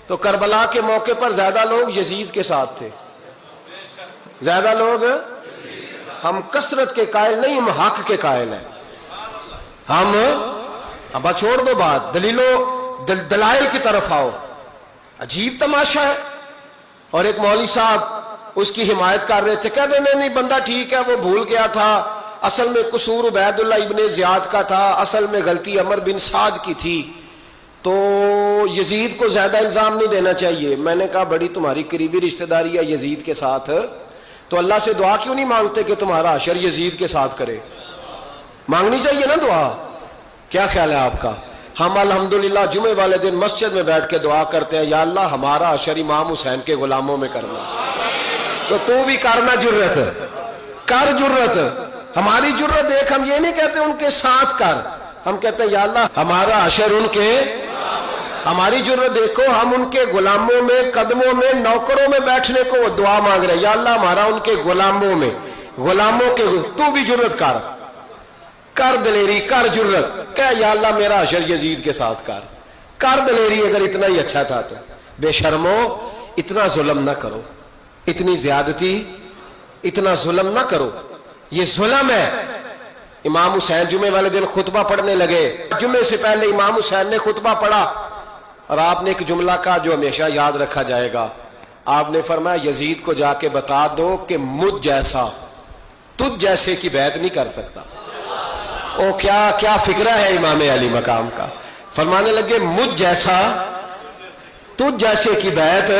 تو کربلا کے موقع پر زیادہ لوگ یزید کے ساتھ تھے، زیادہ لوگ. ہم کثرت کے قائل نہیں، ہم حق کے قائل ہیں. ہم اب چھوڑ دو بات، دلائل کی طرف آؤ. عجیب تماشا ہے. اور ایک مولوی صاحب اس کی حمایت کر رہے تھے، کہتے نہیں بندہ ٹھیک ہے، وہ بھول گیا تھا، اصل میں قصور عبید اللہ ابن زیاد کا تھا، اصل میں غلطی عمر بن سعد کی تھی، تو یزید کو زیادہ الزام نہیں دینا چاہیے. میں نے کہا بڑی تمہاری قریبی رشتہ داری ہے یزید کے ساتھ، تو اللہ سے دعا کیوں نہیں مانگتے کہ تمہارا حشر یزید کے ساتھ کرے؟ مانگنی چاہیے نا دعا. کیا خیال ہے آپ کا؟ ہم الحمدللہ جمعے والے دن مسجد میں بیٹھ کے دعا کرتے ہیں، یا اللہ ہمارا حشر امام حسین کے غلاموں میں کرنا. تو بھی کرنا، جرت کر، جرت. ہماری جرت دیکھ، ہم یہ نہیں کہتے ان کے ساتھ کر، ہم کہتے ہیں یا اللہ ہمارا حشر ان کے. ہماری جرت دیکھو، ہم ان کے غلاموں میں، قدموں میں، نوکروں میں بیٹھنے کو وہ دعا مانگ رہے ہیں، یا اللہ ہمارا ان کے غلاموں میں، غلاموں کے. تو بھی جرت کر دلیری، کر جرت، کہ یا اللہ میرا حشر یزید کے ساتھ کر دلیری. اگر اتنا ہی اچھا تھا تو بے شرمو اتنا ظلم نہ کرو، اتنی زیادتی، اتنا ظلم نہ کرو، یہ ظلم ہے. امام حسین جمعے والے دن خطبہ پڑھنے لگے، جمعے سے پہلے امام حسین نے خطبہ پڑھا، اور آپ نے ایک جملہ کہا جو ہمیشہ یاد رکھا جائے گا. آپ نے فرمایا یزید کو جا کے بتا دو کہ مجھ جیسا تجھ جیسے کی بیعت نہیں کر سکتا. او کیا فکرہ ہے امام علی مقام کا. فرمانے لگے مجھ جیسا تجھ جیسے کی بیعت.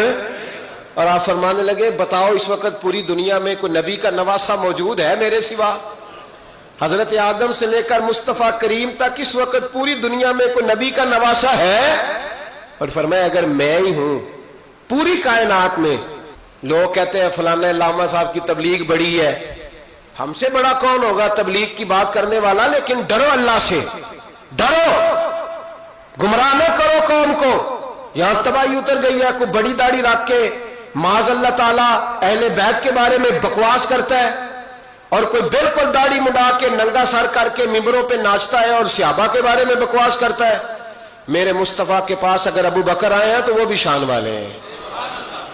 اور آپ فرمانے لگے بتاؤ اس وقت پوری دنیا میں کوئی نبی کا نواسا موجود ہے میرے سوا؟ حضرت آدم سے لے کر مصطفیٰ کریم تک اس وقت پوری دنیا میں کوئی نبی کا نواسا ہے؟ اور فرمایا اگر میں ہی ہوں پوری کائنات میں. لوگ کہتے ہیں فلانا علامہ صاحب کی تبلیغ بڑی ہے، ہم سے بڑا کون ہوگا تبلیغ کی بات کرنے والا؟ لیکن ڈرو اللہ سے، ڈرو، گمراہ نہ کرو قوم کو. یہاں تباہی اتر گئی ہے، کوئی بڑی داڑھی رکھ کے معاذ اللہ تعالیٰ اہل بیت کے بارے میں بکواس کرتا ہے، اور کوئی بالکل داڑھی مڈا کے ننگا سر کر کے ممبروں پہ ناچتا ہے اور صحابہ کے بارے میں بکواس کرتا ہے. میرے مصطفیٰ کے پاس اگر ابو بکر آئے ہیں تو وہ بھی شان والے ہیں،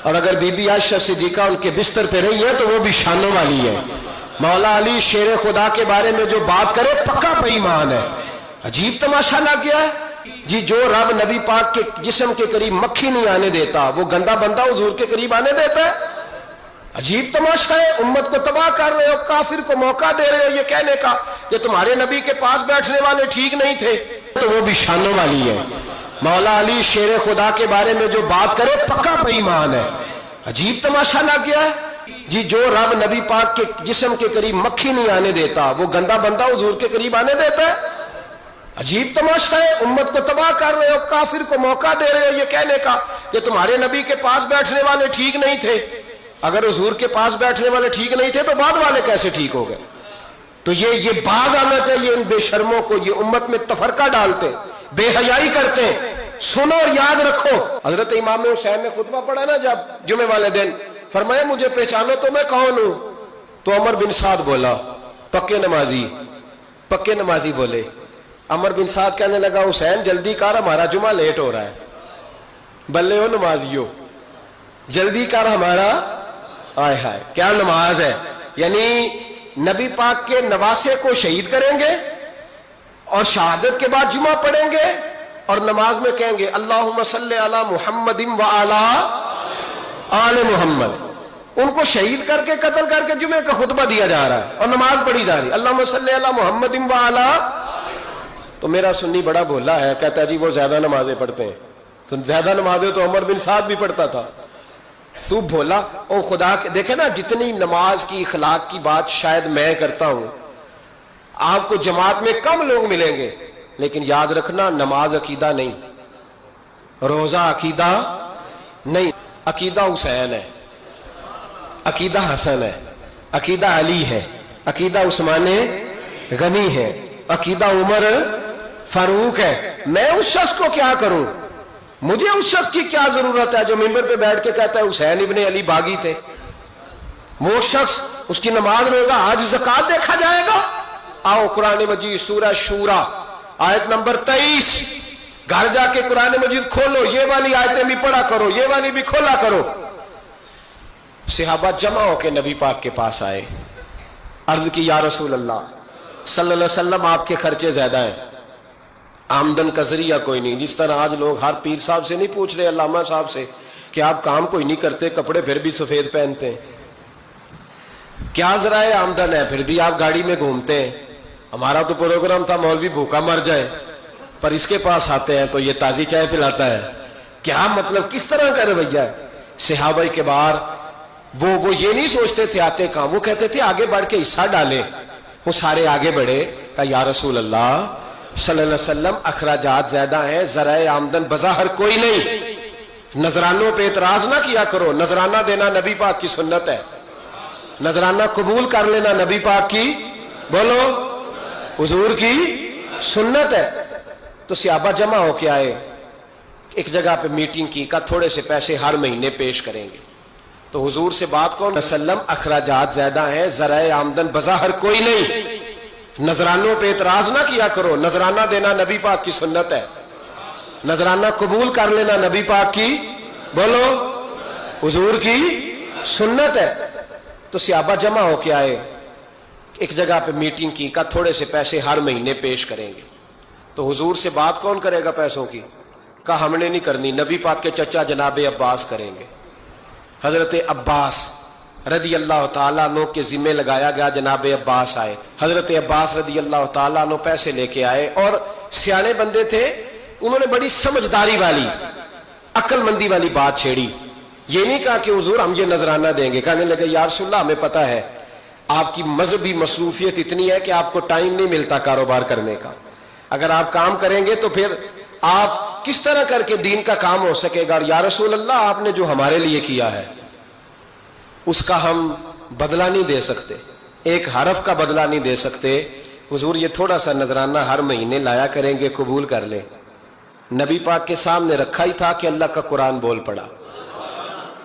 اور اگر بی بی عائشہ صدیقہ ان کے بستر پہ رہی ہے تو وہ بھی شانوں والی ہے. مولا علی شیر خدا کے بارے میں جو بات کرے پکا بے ایمان ہے. عجیب تماشا لگ گیا ہے جی. جو رب نبی پاک کے جسم کے قریب مکھی نہیں آنے دیتا، وہ گندا بندہ حضور کے قریب آنے دیتا ہے؟ عجیب تماشا ہے. امت کو تباہ کر رہے ہو، کافر کو موقع دے رہے ہو یہ کہنے کا کہ تمہارے نبی کے پاس بیٹھنے والے ٹھیک نہیں تھے، تو وہ بھی شانوں والی ہے. مولا علی شیر خدا کے بارے میں جو بات کرے پکا بے ایمان ہے. عجیب تماشا لگ گیا ہے جی. جو رب نبی پاک کے جسم کے قریب مکھی نہیں آنے دیتا، وہ گندا بندہ حضور کے قریب آنے دیتا ہے؟ عجیب تماشا ہے. امت کو تباہ کر رہے ہو، کافر کو موقع دے رہے ہو یہ کہنے کا کہ تمہارے نبی کے پاس بیٹھنے والے ٹھیک نہیں تھے. اگر حضور کے پاس بیٹھنے والے ٹھیک نہیں تھے تو بعد والے کیسے ٹھیک ہو گئے؟ تو یہ باغ آنا چاہیے ان بے شرموں کو، یہ امت میں تفرقہ ڈالتے، بے حیائی کرتے ہیں۔ سنو اور یاد رکھو، حضرت امام حسین نے خطبہ پڑھا نا جب جمعے والے دن، فرمایا مجھے پہچانو تو میں کون ہوں؟ تو عمر بن سعد بولا، پکے نمازی بولے۔ عمر بن سعد کہنے لگا حسین جلدی کر، ہمارا جمعہ لیٹ ہو رہا ہے۔ بلے ہو نمازیو، جلدی کر ہمارا، آئے ہائے کیا نماز ہے! یعنی نبی پاک کے نواسے کو شہید کریں گے اور شہادت کے بعد جمعہ پڑھیں گے اور نماز میں کہیں گے اللہم صلی علی محمد و علی آل محمد۔ ان کو شہید کر کے قتل کر کے جمعے کا خطبہ دیا جا رہا ہے اور نماز پڑھی جا رہی ہے اللہم صلی علی محمد و علی۔ تو میرا سنی بڑا بھولا ہے، کہتا ہے جی وہ زیادہ نمازیں پڑھتے ہیں۔ تو زیادہ نمازیں تو عمر بن سعد بھی پڑھتا تھا، تو بھولا۔ او خدا کے دیکھے نا، جتنی نماز کی اخلاق کی بات شاید میں کرتا ہوں، آپ کو جماعت میں کم لوگ ملیں گے، لیکن یاد رکھنا نماز عقیدہ نہیں، روزہ عقیدہ نہیں، عقیدہ حسین ہے، عقیدہ حسن ہے، عقیدہ علی ہے، عقیدہ عثمان غنی ہے، عقیدہ عمر فاروق ہے۔ میں اس شخص کو کیا کروں؟ مجھے اس شخص کی کیا ضرورت ہے جو ممبر پہ بیٹھ کے کہتا ہے حسین ابن علی باغی تھے؟ وہ شخص، اس کی نماز روزہ حج زکات دیکھا جائے گا؟ آؤ قرآن مجید سورہ شورا آیت نمبر 23، گھر جا کے قرآن مجید کھولو، یہ والی آیتیں بھی پڑھا کرو، یہ والی بھی کھولا کرو۔ صحابہ جمع ہو کے نبی پاک کے پاس آئے، عرض کی یا رسول اللہ صلی اللہ علیہ وسلم آپ کے خرچے زیادہ ہیں، آمدن کا ذریعہ کوئی نہیں۔ جس طرح آج لوگ ہر پیر صاحب سے نہیں پوچھ رہے، علامہ صاحب سے، کہ آپ کام کوئی نہیں کرتے، کپڑے پھر بھی سفید پہنتے ہیں، کیا ذرائع آمدن ہے، پھر بھی آپ گاڑی میں گھومتے ہیں۔ ہمارا تو پروگرام تھا مولوی بھوکا مر جائے، پر اس کے پاس آتے ہیں تو یہ تازی چائے پلاتا ہے، کیا مطلب، کس طرح کا رویہ ہے؟ صحابہ کے بار وہ یہ نہیں سوچتے تھے آتے کام، وہ کہتے تھے آگے بڑھ کے حصہ ڈالیں۔ وہ سارے آگے بڑھے، کہا یا رسول اللہ صلی اللہ علیہ وسلم اخراجات زیادہ ہیں، ذرائع آمدن بظاہر کوئی نہیں، نذرانوں پہ اعتراض نہ کیا کرو، نذرانہ دینا نبی پاک کی سنت ہے، نذرانہ قبول کر لینا نبی پاک کی، بولو، حضور کی سنت ہے۔ تو صحابہ جمع ہو کے آئے، ایک جگہ پہ میٹنگ کی، کہا تھوڑے سے پیسے ہر مہینے پیش کریں گے۔ تو حضور سے بات کون وسلم اخراجات زیادہ ہیں، ذرائع آمدن بظاہر کوئی نہیں، نذرانوں پہ اعتراض نہ کیا کرو، نذرانہ دینا نبی پاک کی سنت ہے، نذرانہ قبول کر لینا نبی پاک کی، بولو، حضور کی سنت ہے۔ تو صحابہ جمع ہو کے آئے، ایک جگہ پہ میٹنگ کی، کہا تھوڑے سے پیسے ہر مہینے پیش کریں گے۔ تو حضور سے بات کون کرے گا پیسوں کی؟ کہا ہم نے نہیں کرنی، نبی پاک کے چچا جناب عباس کریں گے۔ حضرت عباس رضی اللہ تعالیٰ عنہ کے ذمے لگایا گیا، جناب عباس آئے، حضرت عباس رضی اللہ تعالیٰ عنہ پیسے لے کے آئے، اور سیانے بندے تھے، انہوں نے بڑی سمجھداری والی، عقل مندی والی بات چھیڑی۔ یہ نہیں کہا کہ حضور ہم یہ نذرانہ دیں گے، کہنے لگے یا رسول اللہ ہمیں پتہ ہے آپ کی مذہبی مصروفیت اتنی ہے کہ آپ کو ٹائم نہیں ملتا کاروبار کرنے کا، اگر آپ کام کریں گے تو پھر آپ کس طرح کر کے دین کا کام ہو سکے گا، اور یا رسول اللہ آپ نے جو ہمارے لیے کیا ہے اس کا ہم بدلہ نہیں دے سکتے، ایک حرف کا بدلہ نہیں دے سکتے، حضور یہ تھوڑا سا نذرانہ ہر مہینے لایا کریں گے، قبول کر لیں۔ نبی پاک کے سامنے رکھا ہی تھا کہ اللہ کا قرآن بول پڑا،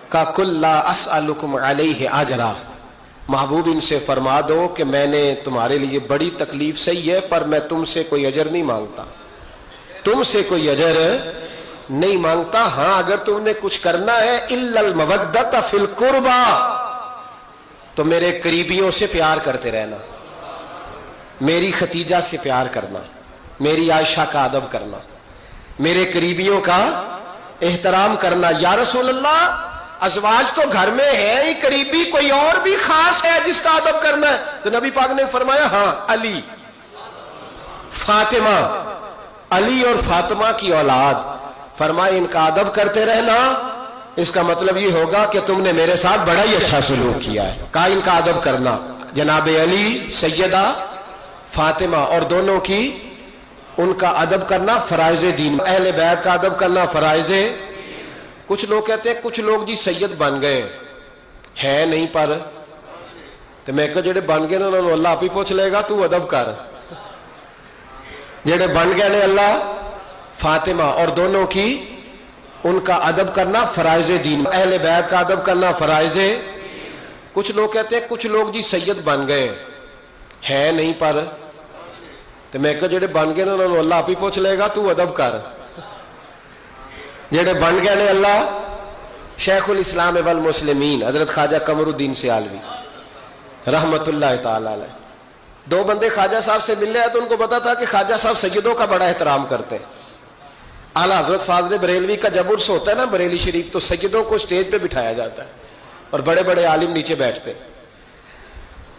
کا کل لا اسألکم علیہ اجرا، محبوب ان سے فرما دو کہ میں نے تمہارے لیے بڑی تکلیف سہی ہے، پر میں تم سے کوئی اجر نہیں مانگتا، تم سے کوئی اجر نہیں مانگتا، ہاں اگر تم نے کچھ کرنا ہے الا المودۃ فی القربى، تو میرے قریبیوں سے پیار کرتے رہنا، میری ختیجہ سے پیار کرنا، میری عائشہ کا ادب کرنا، میرے قریبیوں کا احترام کرنا۔ یا رسول اللہ ازواج تو گھر میں ہے ہی، قریبی کوئی اور بھی خاص ہے جس کا ادب کرنا ہے؟ تو نبی پاک نے فرمایا ہاں، علی، فاطمہ، علی اور فاطمہ کی اولاد، فرمائے ان کا ادب کرتے رہنا، اس کا مطلب یہ ہوگا کہ تم نے میرے ساتھ بڑا ہی اچھا سلوک کیا ہے۔ کہا ان کا ادب کرنا، جناب علی، سیدہ فاطمہ، اور دونوں کی ان کا ادب کرنا فرائض دین، اہل بیت کا ادب کرنا فرائض۔ کچھ لوگ کہتے ہیں کچھ لوگ جی سید بن گئے، ہے نہیں، پر تو میں کہ جڑے بن گئے انہوں نے اللہ آپ ہی پوچھ لے گا، تو ادب کر. جڑے بن گئے نے اللہ فاطمہ اور دونوں کی، ان کا ادب کرنا فرائض دین، اہل بیت کا ادب کرنا فرائض. کچھ لوگ کہتے ہیں کچھ لوگ جی سید بن گئے ہے نہیں، پر تو میں کہ جڑے بن گئے انہوں نے اللہ آپ ہی پوچھ لے گا، تو ادب کر. جڑے بن گئے نے اللہ شیخ الاسلام والمسلمین حضرت خواجہ قمر الدین سیالوی رحمت اللہ تعالی علیہ، دو بندے خواجہ صاحب سے ملنے آئے تو ان کو پتا تھا کہ خواجہ صاحب سیدوں کا بڑا احترام کرتے ہیں. اعلیٰ حضرت فاضل بریلوی کا جب عرس ہوتا ہے نا بریلی شریف، تو سیدوں کو اسٹیج پہ بٹھایا جاتا ہے اور بڑے بڑے عالم نیچے بیٹھتے.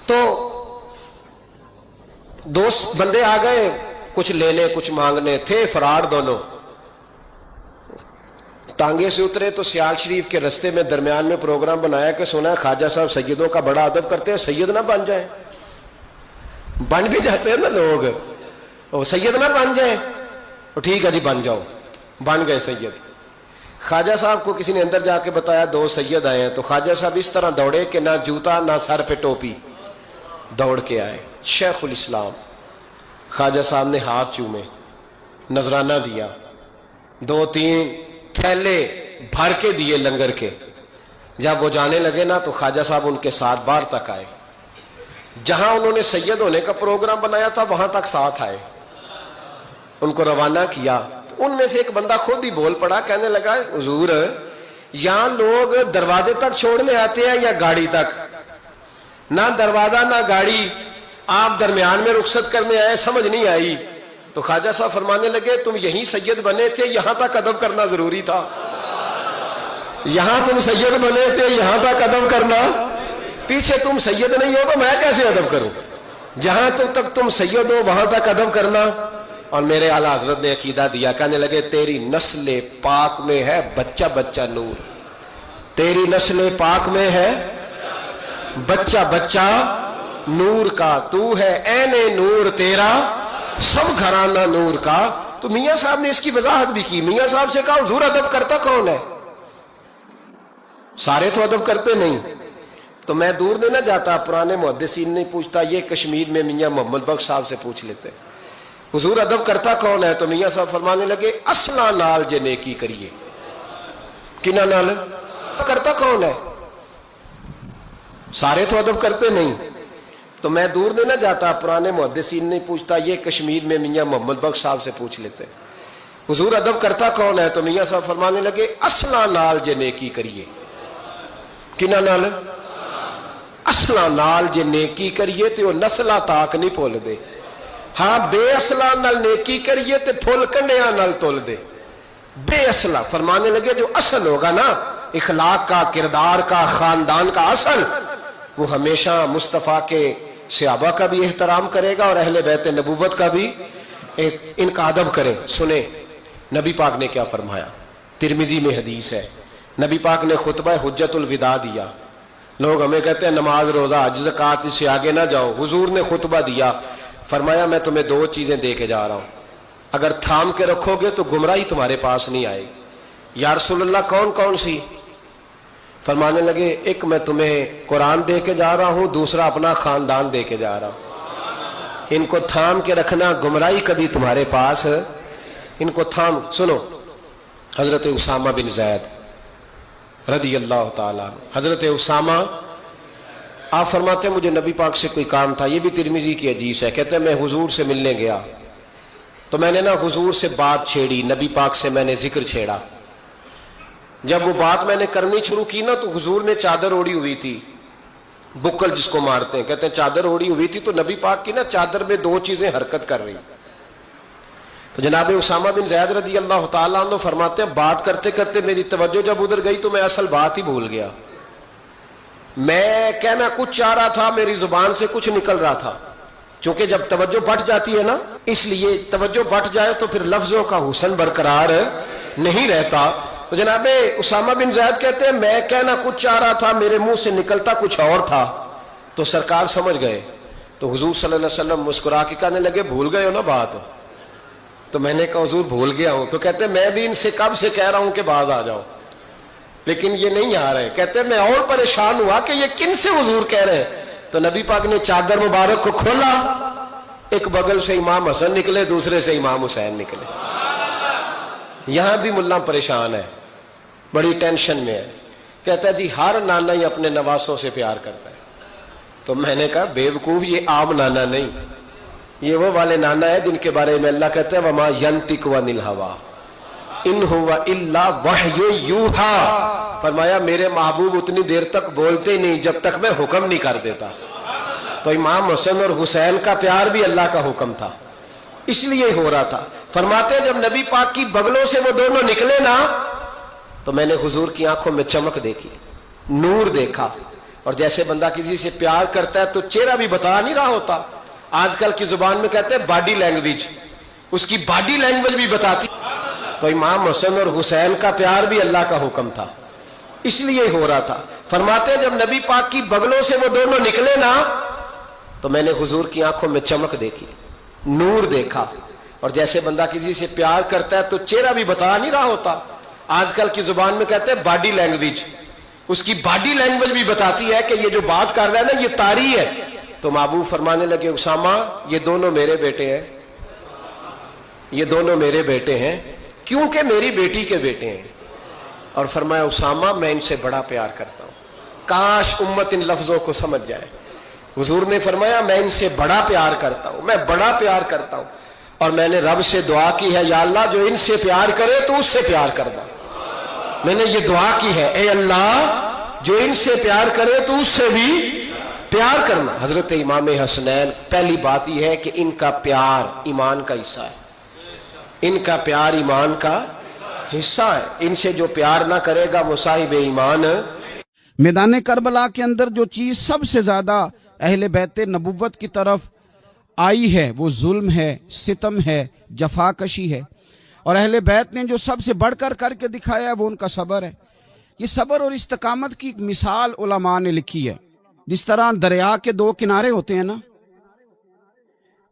تو دو بندے آ گئے کچھ لینے کچھ مانگنے، تھے فرار دونوں. ٹانگے سے اترے تو سیال شریف کے رستے میں درمیان میں پروگرام بنایا کہ سنا ہے خواجہ صاحب سیدوں کا بڑا ادب کرتے ہیں، سید نہ بن جائیں. بن بھی جاتے ہیں نا لوگ، وہ سید نہ بن جائیں. ٹھیک ہے جی بن جاؤ. بن گئے سید. خواجہ صاحب کو کسی نے اندر جا کے بتایا دو سید آئے ہیں، تو خواجہ صاحب اس طرح دوڑے کہ نہ جوتا نہ سر پہ ٹوپی، دوڑ کے آئے. شیخ الاسلام خواجہ صاحب نے ہاتھ چومے، نذرانہ دیا، 2-3 تھیلے بھر کے دیے لنگر کے. جب وہ جانے لگے نا تو خواجہ صاحب ان کے ساتھ باہر تک آئے. جہاں انہوں نے سید ہونے کا پروگرام بنایا تھا وہاں تک ساتھ آئے، ان کو روانہ کیا. ان میں سے ایک بندہ خود ہی بول پڑا، کہنے لگا حضور یہاں لوگ دروازے تک چھوڑنے آتے ہیں یا گاڑی تک؟ نہ دروازہ نہ گاڑی، آپ درمیان میں رخصت کرنے آئے، سمجھ نہیں آئی. تو خواجہ صاحب فرمانے لگے تم یہیں سید بنے تھے، یہاں تک ادب کرنا ضروری تھا. یہاں تم سید بنے تھے، یہاں تک ادب کرنا، پیچھے تم سید نہیں ہو تو میں کیسے ادب کروں؟ جہاں تک تم سید ہو وہاں تک ادب کرنا. اور میرے اعلیٰ حضرت نے عقیدہ دیا، کہنے لگے تیری نسل پاک میں ہے بچہ بچہ نور، تیری نسل پاک میں ہے بچہ بچہ نور کا، تو ہے عین نور تیرا سب گھرانہ نور کا. تو میاں صاحب نے اس کی وضاحت بھی کی. میاں صاحب سے کہا حضور ادب کرتا کون ہے؟ سارے تو ادب کرتے نہیں. تو میں دور نہیں نہ جاتا، پرانے محدثین نہیں پوچھتا، یہ کشمیر میں میاں محمد بخش صاحب سے پوچھ لیتے حضور ادب کرتا کون ہے؟ تو میاں صاحب فرمانے لگے اصلا نال جے نیکی کریے. کنہ نال کرتا کون ہے؟ سارے تو ادب کرتے نہیں. تو میں دور نہیں نہ جاتا، پرانے محدثین نہیں پوچھتا، یہ کشمیر میں میاں محمد بخش صاحب سے پوچھ لیتے حضور ادب کرتا کون ہے؟ تو میاں صاحب فرمانے لگے اصلا نال جے نیکی کریے. کنہ نال اصلا نال جے نیکی کریے تو وہ نسلہ تاک نہیں پھول دے. ہاں بے اصلہ نال نیکی کریے تو پھول کنڈیاں نال تول دے. بے اصلہ فرمانے لگے جو اصل ہوگا نا اخلاق کا، کردار کا، خاندان کا اصل، وہ ہمیشہ مصطفیٰ کے صحابہ کا بھی احترام کرے گا اور اہل بیت نبوت کا بھی ان کا ادب کرے. سنیں نبی پاک نے کیا فرمایا. ترمذی میں حدیث ہے، نبی پاک نے خطبہ حجت الوداع دیا. لوگ ہمیں کہتے ہیں نماز روزہ حج زکوٰۃ اس سے آگے نہ جاؤ. حضور نے خطبہ دیا، فرمایا میں تمہیں 2 چیزیں دے کے جا رہا ہوں، اگر تھام کے رکھو گے تو گمراہی تمہارے پاس نہیں آئے گی. یا رسول اللہ کون کون سی؟ فرمانے لگے ایک میں تمہیں قرآن دے کے جا رہا ہوں، دوسرا اپنا خاندان دے کے جا رہا ہوں. ان کو تھام کے رکھنا، گمراہی کبھی تمہارے پاس ان کو تھام. سنو حضرت اسامہ بن زید رضی اللہ تعالیٰ عنہ. حضرت اسامہ آپ فرماتے ہیں مجھے نبی پاک سے کوئی کام تھا، یہ بھی ترمذی کی حدیث ہے. کہتے ہیں میں حضور سے ملنے گیا تو میں نے نا حضور سے بات چھیڑی، نبی پاک سے میں نے ذکر چھیڑا. جب وہ بات میں نے کرنی شروع کی نا تو حضور نے چادر اوڑی ہوئی تھی، بکل جس کو مارتے ہیں، کہتے ہیں چادر اوڑی ہوئی تھی تو نبی پاک کی نا چادر میں 2 چیزیں حرکت کر رہی. تو جناب اسامہ بن زید رضی اللہ تعالیٰ عنہ فرماتے ہیں بات کرتے کرتے میری توجہ جب ادھر گئی تو میں اصل بات ہی بھول گیا. میں کہنا کچھ چاہ رہا تھا، میری زبان سے کچھ نکل رہا تھا. کیونکہ جب توجہ بٹ جاتی ہے نا، اس لیے توجہ بٹ جائے تو پھر لفظوں کا حسن برقرار نہیں رہتا. تو جناب اسامہ بن زید کہتے ہیں میں کہنا کچھ چاہ رہا تھا، میرے منہ سے نکلتا کچھ اور تھا. تو سرکار سمجھ گئے. تو حضور صلی اللہ علیہ وسلم مسکرا کے کہنے لگے بھول گئے ہو نا بات؟ تو میں نے کہا حضور بھول گیا ہوں. تو کہتے ہیں میں بھی ان سے کب سے کہہ رہا ہوں کہ بعد آ جاؤ، لیکن یہ نہیں آ رہے. کہتے ہیں میں اور پریشان ہوا کہ یہ کن سے حضور کہہ رہے ہیں. تو نبی پاک نے چادر مبارک کو کھولا، ایک بغل سے امام حسن نکلے، دوسرے سے امام حسین نکلے۔ یہاں بھی ملا پریشان ہے، بڑی ٹینشن میں ہے، کہتا ہے جی ہر نانا ہی اپنے نواسوں سے پیار کرتا ہے۔ تو میں نے کہا بیوقوف، یہ عام نانا نہیں، یہ وہ والے نانا ہے جن کے بارے میں اللہ کہتا ہے وما ینطق عن الہویٰ ان ہوا الا وحی یوحیٰ، فرمایا میرے محبوب اتنی دیر تک بولتے نہیں جب تک میں حکم نہیں کر دیتا۔ تو امام حسن اور حسین کا پیار بھی اللہ کا حکم تھا، اس لیے ہو رہا تھا۔ فرماتے ہیں جب نبی پاک کی بغلوں سے وہ دونوں نکلے نا تو میں نے حضور کی آنکھوں میں چمک دیکھی، نور دیکھا، اور جیسے بندہ کسی سے پیار کرتا ہے تو چہرہ بھی بتا نہیں رہا ہوتا، آج کل کی زبان میں کہتے ہیں باڈی لینگویج، اس کی باڈی لینگویج بھی بتاتی۔ تو امام حسن اور حسین کا پیار بھی اللہ کا حکم تھا، اس لیے ہو رہا تھا۔ فرماتے ہیں جب نبی پاک کی بغلوں سے وہ دونوں نکلے نا تو میں نے حضور کی آنکھوں میں چمک دیکھی، نور دیکھا، اور جیسے بندہ کسی سے پیار کرتا ہے تو چہرہ بھی بتا نہیں رہا ہوتا، آج کل کی زبان میں کہتے ہیں باڈی لینگویج، اس کی باڈی لینگویج بھی بتاتی ہے کہ یہ جو بات کر رہا ہے نا یہ طاری ہے۔ تو محبوب فرمانے لگے اسامہ یہ دونوں میرے بیٹے ہیں، یہ دونوں میرے بیٹے ہیں کیونکہ میری بیٹی کے بیٹے ہیں۔ اور فرمایا اسامہ میں ان سے بڑا پیار کرتا ہوں، کاش امت ان لفظوں کو سمجھ جائے۔ حضور نے فرمایا میں ان سے بڑا پیار کرتا ہوں، میں بڑا پیار کرتا ہوں، اور میں نے رب سے دعا کی ہے یا اللہ جو ان سے پیار کرے تو اس سے پیار کر دو۔ میں نے یہ دعا کی ہے اے اللہ جو ان سے پیار کرے تو اس سے بھی پیار کرنا۔ حضرت امام حسنین، پہلی بات یہ ہے کہ ان کا پیار ایمان کا حصہ ہے، ان کا پیار ایمان کا حصہ ہے، ان سے جو پیار نہ کرے گا وہ صاحب ایمان۔ میدان کربلا کے اندر جو چیز سب سے زیادہ اہل بیت نبوت کی طرف آئی ہے وہ ظلم ہے، ستم ہے، جفا کشی ہے، اور اہل بیت نے جو سب سے بڑھ کر کے دکھایا ہے وہ ان کا صبر ہے۔ یہ صبر اور استقامت کی ایک مثال علماء نے لکھی ہے، جس طرح دریا کے دو کنارے ہوتے ہیں نا،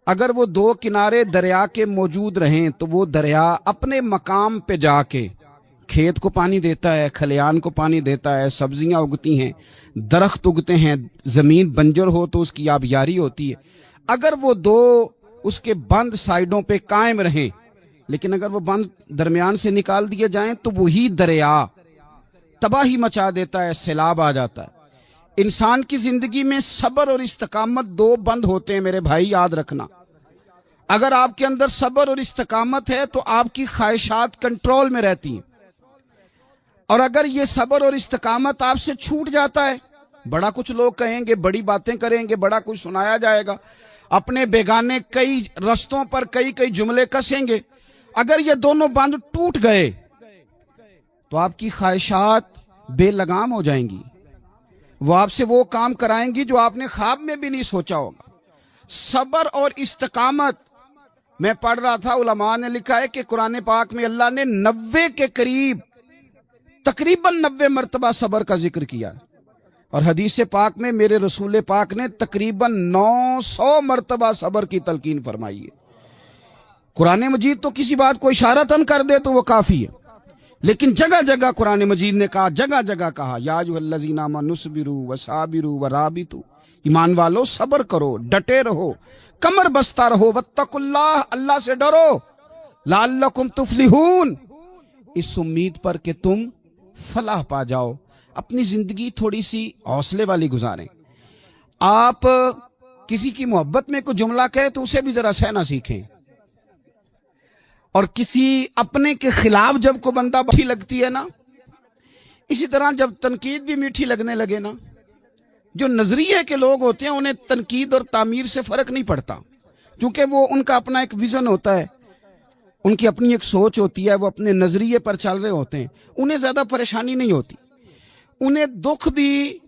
اگر وہ دو کنارے دریا کے موجود رہیں تو وہ دریا اپنے مقام پہ جا کے کھیت کو پانی دیتا ہے، کھلیان کو پانی دیتا ہے، سبزیاں اگتی ہیں، درخت اگتے ہیں، زمین بنجر ہو تو اس کی آبیاری ہوتی ہے۔ اگر وہ دو اس کے بند سائیڈوں پہ قائم رہیں، لیکن اگر وہ بند درمیان سے نکال دیے جائیں تو وہی دریا تباہی مچا دیتا ہے، سیلاب آ جاتا ہے۔ انسان کی زندگی میں صبر اور استقامت دو بند ہوتے ہیں میرے بھائی، یاد رکھنا۔ اگر آپ کے اندر صبر اور استقامت ہے تو آپ کی خواہشات کنٹرول میں رہتی ہیں، اور اگر یہ صبر اور استقامت آپ سے چھوٹ جاتا ہے، بڑا کچھ لوگ کہیں گے، بڑی باتیں کریں گے، بڑا کچھ سنایا جائے گا، اپنے بیگانے کئی رستوں پر کئی جملے کسیں گے، اگر یہ دونوں بند ٹوٹ گئے تو آپ کی خواہشات بے لگام ہو جائیں گی، وہ آپ سے وہ کام کرائیں گی جو آپ نے خواب میں بھی نہیں سوچا ہوگا۔ صبر اور استقامت، میں پڑھ رہا تھا علماء نے لکھا ہے کہ قرآن پاک میں اللہ نے 90 کے قریب تقریباً 90 مرتبہ صبر کا ذکر کیا، اور حدیث پاک میں میرے رسول پاک نے تقریباً 900 مرتبہ صبر کی تلقین فرمائی ہے۔ قرآن مجید تو کسی بات کو اشارتاً کر دے تو وہ کافی ہے، لیکن جگہ جگہ قرآن مجید نے کہا، جگہ جگہ کہا یا ایھا الذین آمنوا اصبروا وصابروا ورابطوا، ایمان والو صبر کرو، ڈٹے رہو، کمر بستہ رہو، واتقوا اللہ، اللہ سے ڈرو، لعلکم تفلحون، اس امید پر کہ تم فلاح پا جاؤ۔ اپنی زندگی تھوڑی سی حوصلے والی گزاریں۔ آپ کسی کی محبت میں کوئی جملہ کہے تو اسے بھی ذرا سہنا سیکھیں، اور کسی اپنے کے خلاف جب کو بندہ میٹھی لگتی ہے نا، اسی طرح جب تنقید بھی میٹھی لگنے لگے نا، جو نظریے کے لوگ ہوتے ہیں انہیں تنقید اور تعمیر سے فرق نہیں پڑتا، کیونکہ وہ ان کا اپنا ایک ویژن ہوتا ہے، ان کی اپنی ایک سوچ ہوتی ہے، وہ اپنے نظریے پر چل رہے ہوتے ہیں، انہیں زیادہ پریشانی نہیں ہوتی، انہیں دکھ بھی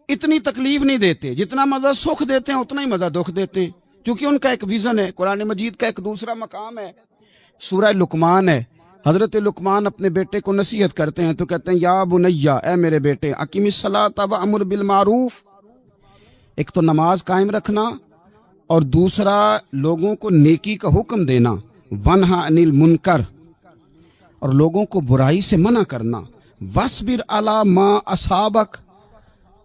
اتنی تکلیف نہیں دیتے، جتنا مزہ سکھ دیتے ہیں اتنا ہی مزہ دکھ دیتے ہیں، کیونکہ ان کا ایک ویژن ہے۔ قرآن مجید کا ایک دوسرا مقام ہے، سورہ لقمان ہے، حضرت لقمان اپنے بیٹے کو نصیحت کرتے ہیں تو کہتے ہیں یا بنیا، اے میرے بیٹے، اقیم الصلاۃ وامر بالمعروف، ایک تو نماز قائم رکھنا، اور دوسرا لوگوں کو نیکی کا حکم دینا، ونہا عن المنکر، اور لوگوں کو برائی سے منع کرنا، وَاصْبِرْ عَلَىٰ مَا أَصَابَكَ،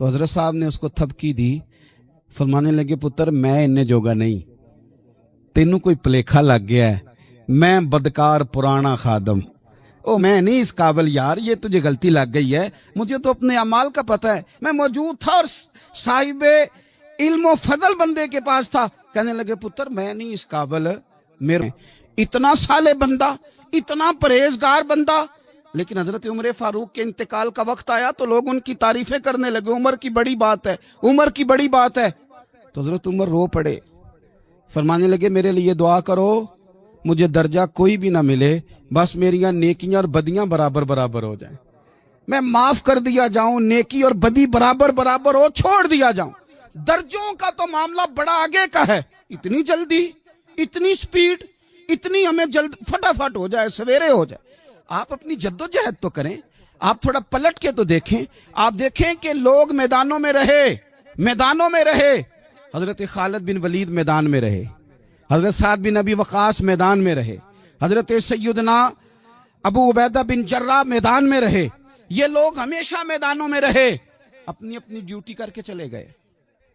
تو حضرت صاحب نے اس کو تھپکی دی. فرمانے لگے پتر میں انہیں جوگا نہیں, تینوں کوئی پلیکھا لگ گیا ہے, میں بدکار پرانا خادم, او میں نہیں اس قابل یار, یہ تجھے غلطی لگ گئی ہے, مجھے تو اپنے اعمال کا پتہ ہے, میں موجود تھا اور صاحب علم و فضل بندے کے پاس تھا. کہنے لگے پتر میں نہیں اس قابل, میرے اتنا صالح بندہ, اتنا پرہیزگار بندہ. لیکن حضرت عمر فاروق کے انتقال کا وقت آیا تو لوگ ان کی تعریفیں کرنے لگے, عمر کی بڑی بات ہے, عمر کی بڑی بات ہے. تو حضرت عمر رو پڑے, فرمانے لگے میرے لیے دعا کرو, مجھے درجہ کوئی بھی نہ ملے, بس میریاں نیکیاں اور بدیاں برابر برابر ہو جائیں, میں معاف کر دیا جاؤں, نیکی اور بدی برابر برابر ہو, چھوڑ دیا جاؤں. درجوں کا تو معاملہ بڑا آگے کا ہے, اتنی جلدی, اتنی سپیڈ, اتنی ہمیں جلد فٹافٹ ہو جائے, سویرے ہو جائے. آپ اپنی جد و جہد تو کریں, آپ تھوڑا پلٹ کے تو دیکھیں. آپ دیکھیں کہ لوگ میدانوں میں رہے, میدانوں میں رہے. حضرت خالد بن ولید میدان میں رہے, حضرت سعد بن ابی وقاص میدان میں رہے, حضرت سیدنا ابو عبیدہ بن جراح میدان میں رہے. یہ لوگ ہمیشہ میدانوں میں رہے, اپنی اپنی ڈیوٹی کر کے چلے گئے.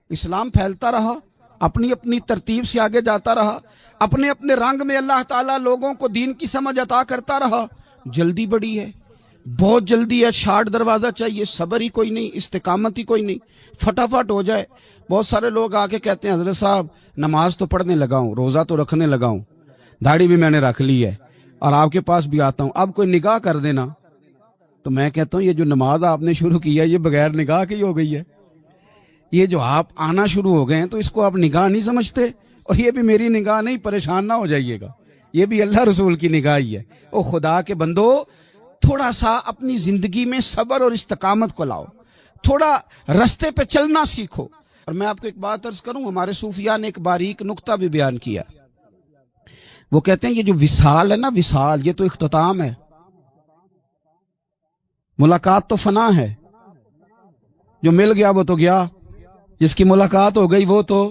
اسلام پھیلتا رہا, اپنی اپنی ترتیب سے آگے جاتا رہا, اپنے اپنے رنگ میں اللہ تعالیٰ لوگوں کو دین کی سمجھ عطا کرتا رہا. جلدی بڑی ہے, بہت جلدی ہے, شارٹ دروازہ چاہیے, صبر ہی کوئی نہیں, استقامت ہی کوئی نہیں, فٹافٹ ہو جائے. بہت سارے لوگ آ کے کہتے ہیں حضرت صاحب نماز تو پڑھنے لگا ہوں, روزہ تو رکھنے لگا ہوں, داڑھی بھی میں نے رکھ لی ہے, اور آپ کے پاس بھی آتا ہوں, اب کوئی نگاہ کر دینا. تو میں کہتا ہوں یہ جو نماز آپ نے شروع کی ہے یہ بغیر نگاہ کی ہو گئی ہے. یہ جو آپ آنا شروع ہو گئے ہیں تو اس کو آپ نگاہ نہیں سمجھتے, اور یہ بھی میری نگاہ نہیں, پریشان نہ ہو جائیے گا, یہ بھی اللہ رسول کی نگاہ ہی ہے. او خدا کے بندو, تھوڑا سا اپنی زندگی میں صبر اور استقامت کو لاؤ, تھوڑا رستے پہ چلنا سیکھو. اور میں آپ کو ایک بات عرض کروں, ہمارے صوفیاء نے ایک باریک نکتہ بھی بیان کیا. وہ کہتے ہیں یہ جو وصال ہے نا, وصال یہ تو اختتام ہے, ملاقات تو فنا ہے, جو مل گیا وہ تو گیا, جس کی ملاقات ہو گئی وہ تو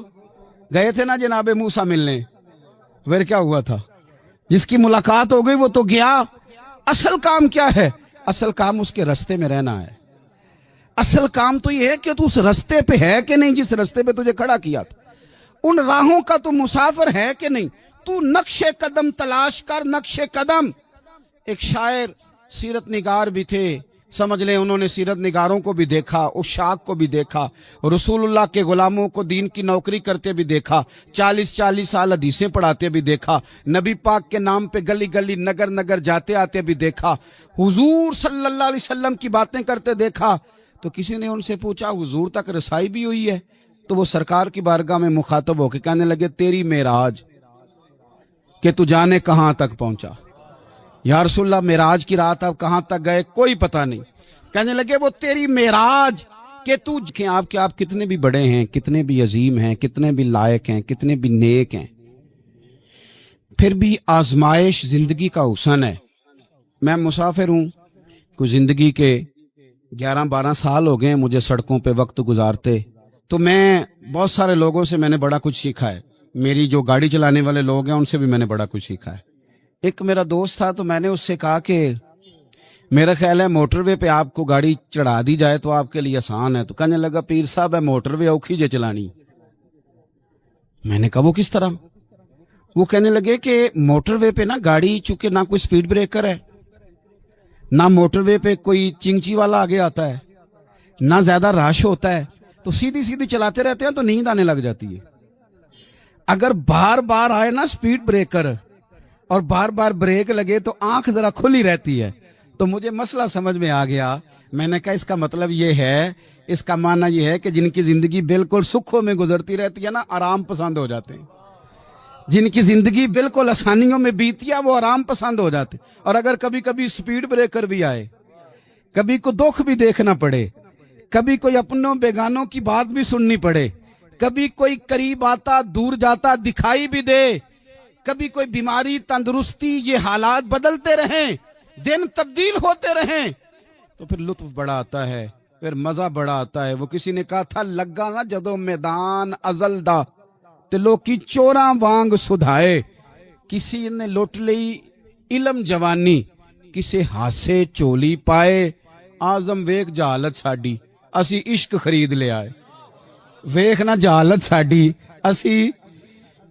گئے تھے نا جناب موسیٰ ملنے, پھر کیا ہوا تھا, جس کی ملاقات ہو گئی وہ تو گیا. اصل کام کیا ہے, اصل کام اس کے رستے میں رہنا ہے. اصل کام تو یہ ہے کہ تو اس رستے پہ ہے کہ نہیں, جس رستے پہ تجھے کھڑا کیا تھا, ان راہوں کا تو مسافر ہے کہ نہیں, تو نقش قدم تلاش کر, نقش قدم. ایک شاعر سیرت نگار بھی تھے, سمجھ لیں انہوں نے سیرت نگاروں کو بھی دیکھا, عشاق کو بھی دیکھا, رسول اللہ کے غلاموں کو دین کی نوکری کرتے بھی دیکھا, 40 سال حدیثیں پڑھاتے بھی دیکھا, نبی پاک کے نام پہ گلی گلی نگر نگر جاتے آتے بھی دیکھا, حضور صلی اللہ علیہ وسلم کی باتیں کرتے دیکھا. تو کسی نے ان سے پوچھا حضور تک رسائی بھی ہوئی ہے؟ تو وہ سرکار کی بارگاہ میں مخاطب ہو کے کہنے لگے تیری معراج, کہ تو جانے کہاں تک پہنچا. یا رسول اللہ معراج کی رات آپ کہاں تک گئے کوئی پتہ نہیں. کہنے لگے وہ تیری معراج کہ تو کہ آپ کتنے بھی بڑے ہیں, کتنے بھی عظیم ہیں, کتنے بھی لائق ہیں, کتنے بھی نیک ہیں, پھر بھی آزمائش زندگی کا حسن ہے. میں مسافر ہوں, کوئی زندگی کے 11-12 سال ہو گئے ہیں مجھے سڑکوں پہ وقت گزارتے, تو میں بہت سارے لوگوں سے میں نے بڑا کچھ سیکھا ہے. میری جو گاڑی چلانے والے لوگ ہیں ان سے بھی میں نے بڑا کچھ سیکھا ہے. ایک میرا دوست تھا, تو میں نے اس سے کہا کہ میرا خیال ہے موٹر وے پہ آپ کو گاڑی چڑھا دی جائے تو آپ کے لیے آسان ہے. تو کہنے لگا پیر صاحب ہے موٹر وے اوکھی جے چلانی. میں نے کہا وہ کس طرح؟ وہ کہنے لگے کہ موٹر وے پہ نا گاڑی چونکہ نہ کوئی سپیڈ بریکر ہے, نہ موٹر وے پہ کوئی چنگچی والا آگے آتا ہے, نہ زیادہ رش ہوتا ہے, تو سیدھی سیدھی چلاتے رہتے ہیں تو نیند آنے لگ جاتی ہے. اگر بار بار آئے نا سپیڈ بریکر اور بار بار بریک لگے تو آنکھ ذرا کھلی رہتی ہے. تو مجھے مسئلہ سمجھ میں آ گیا. میں نے کہا اس کا مطلب یہ ہے, اس کا معنی یہ ہے کہ جن کی زندگی بالکل سکھوں میں گزرتی رہتی ہے نا, آرام پسند ہو جاتے ہیں. جن کی زندگی بالکل آسانیوں میں بیتی ہے وہ آرام پسند ہو جاتے. اور اگر کبھی کبھی سپیڈ بریکر بھی آئے, کبھی کو دکھ بھی دیکھنا پڑے, کبھی کوئی اپنوں بیگانوں کی بات بھی سننی پڑے, کبھی کوئی قریب آتا دور جاتا دکھائی بھی دے, کبھی کوئی بیماری تندرستی, یہ حالات بدلتے رہیں, دن تبدیل ہوتے رہیں, تو پھر لطف بڑا آتا ہے, پھر مزہ بڑا آتا ہے. وہ کسی نے کہا تھا لگا نا جدو میدان ازل دا تے لوکی چوراں وانگ سدھائے, کسی نے لٹ لئی علم جوانی, کسے ہاسے چولی پائے, آزم ویک جہالت ساڈی. ਅਸੀਂ ਇਸ਼ਕ ਖਰੀਦ ਲਿਆ ਹੈ। ਵੇਖ ਨਾ ਜਹਾਲਤ ਸਾਡੀ, ਅਸੀਂ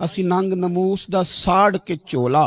ਅਸੀਂ ਨੰਗ ਨਮੂਸ ਦਾ ਸਾੜ ਕੇ ਝੋਲਾ,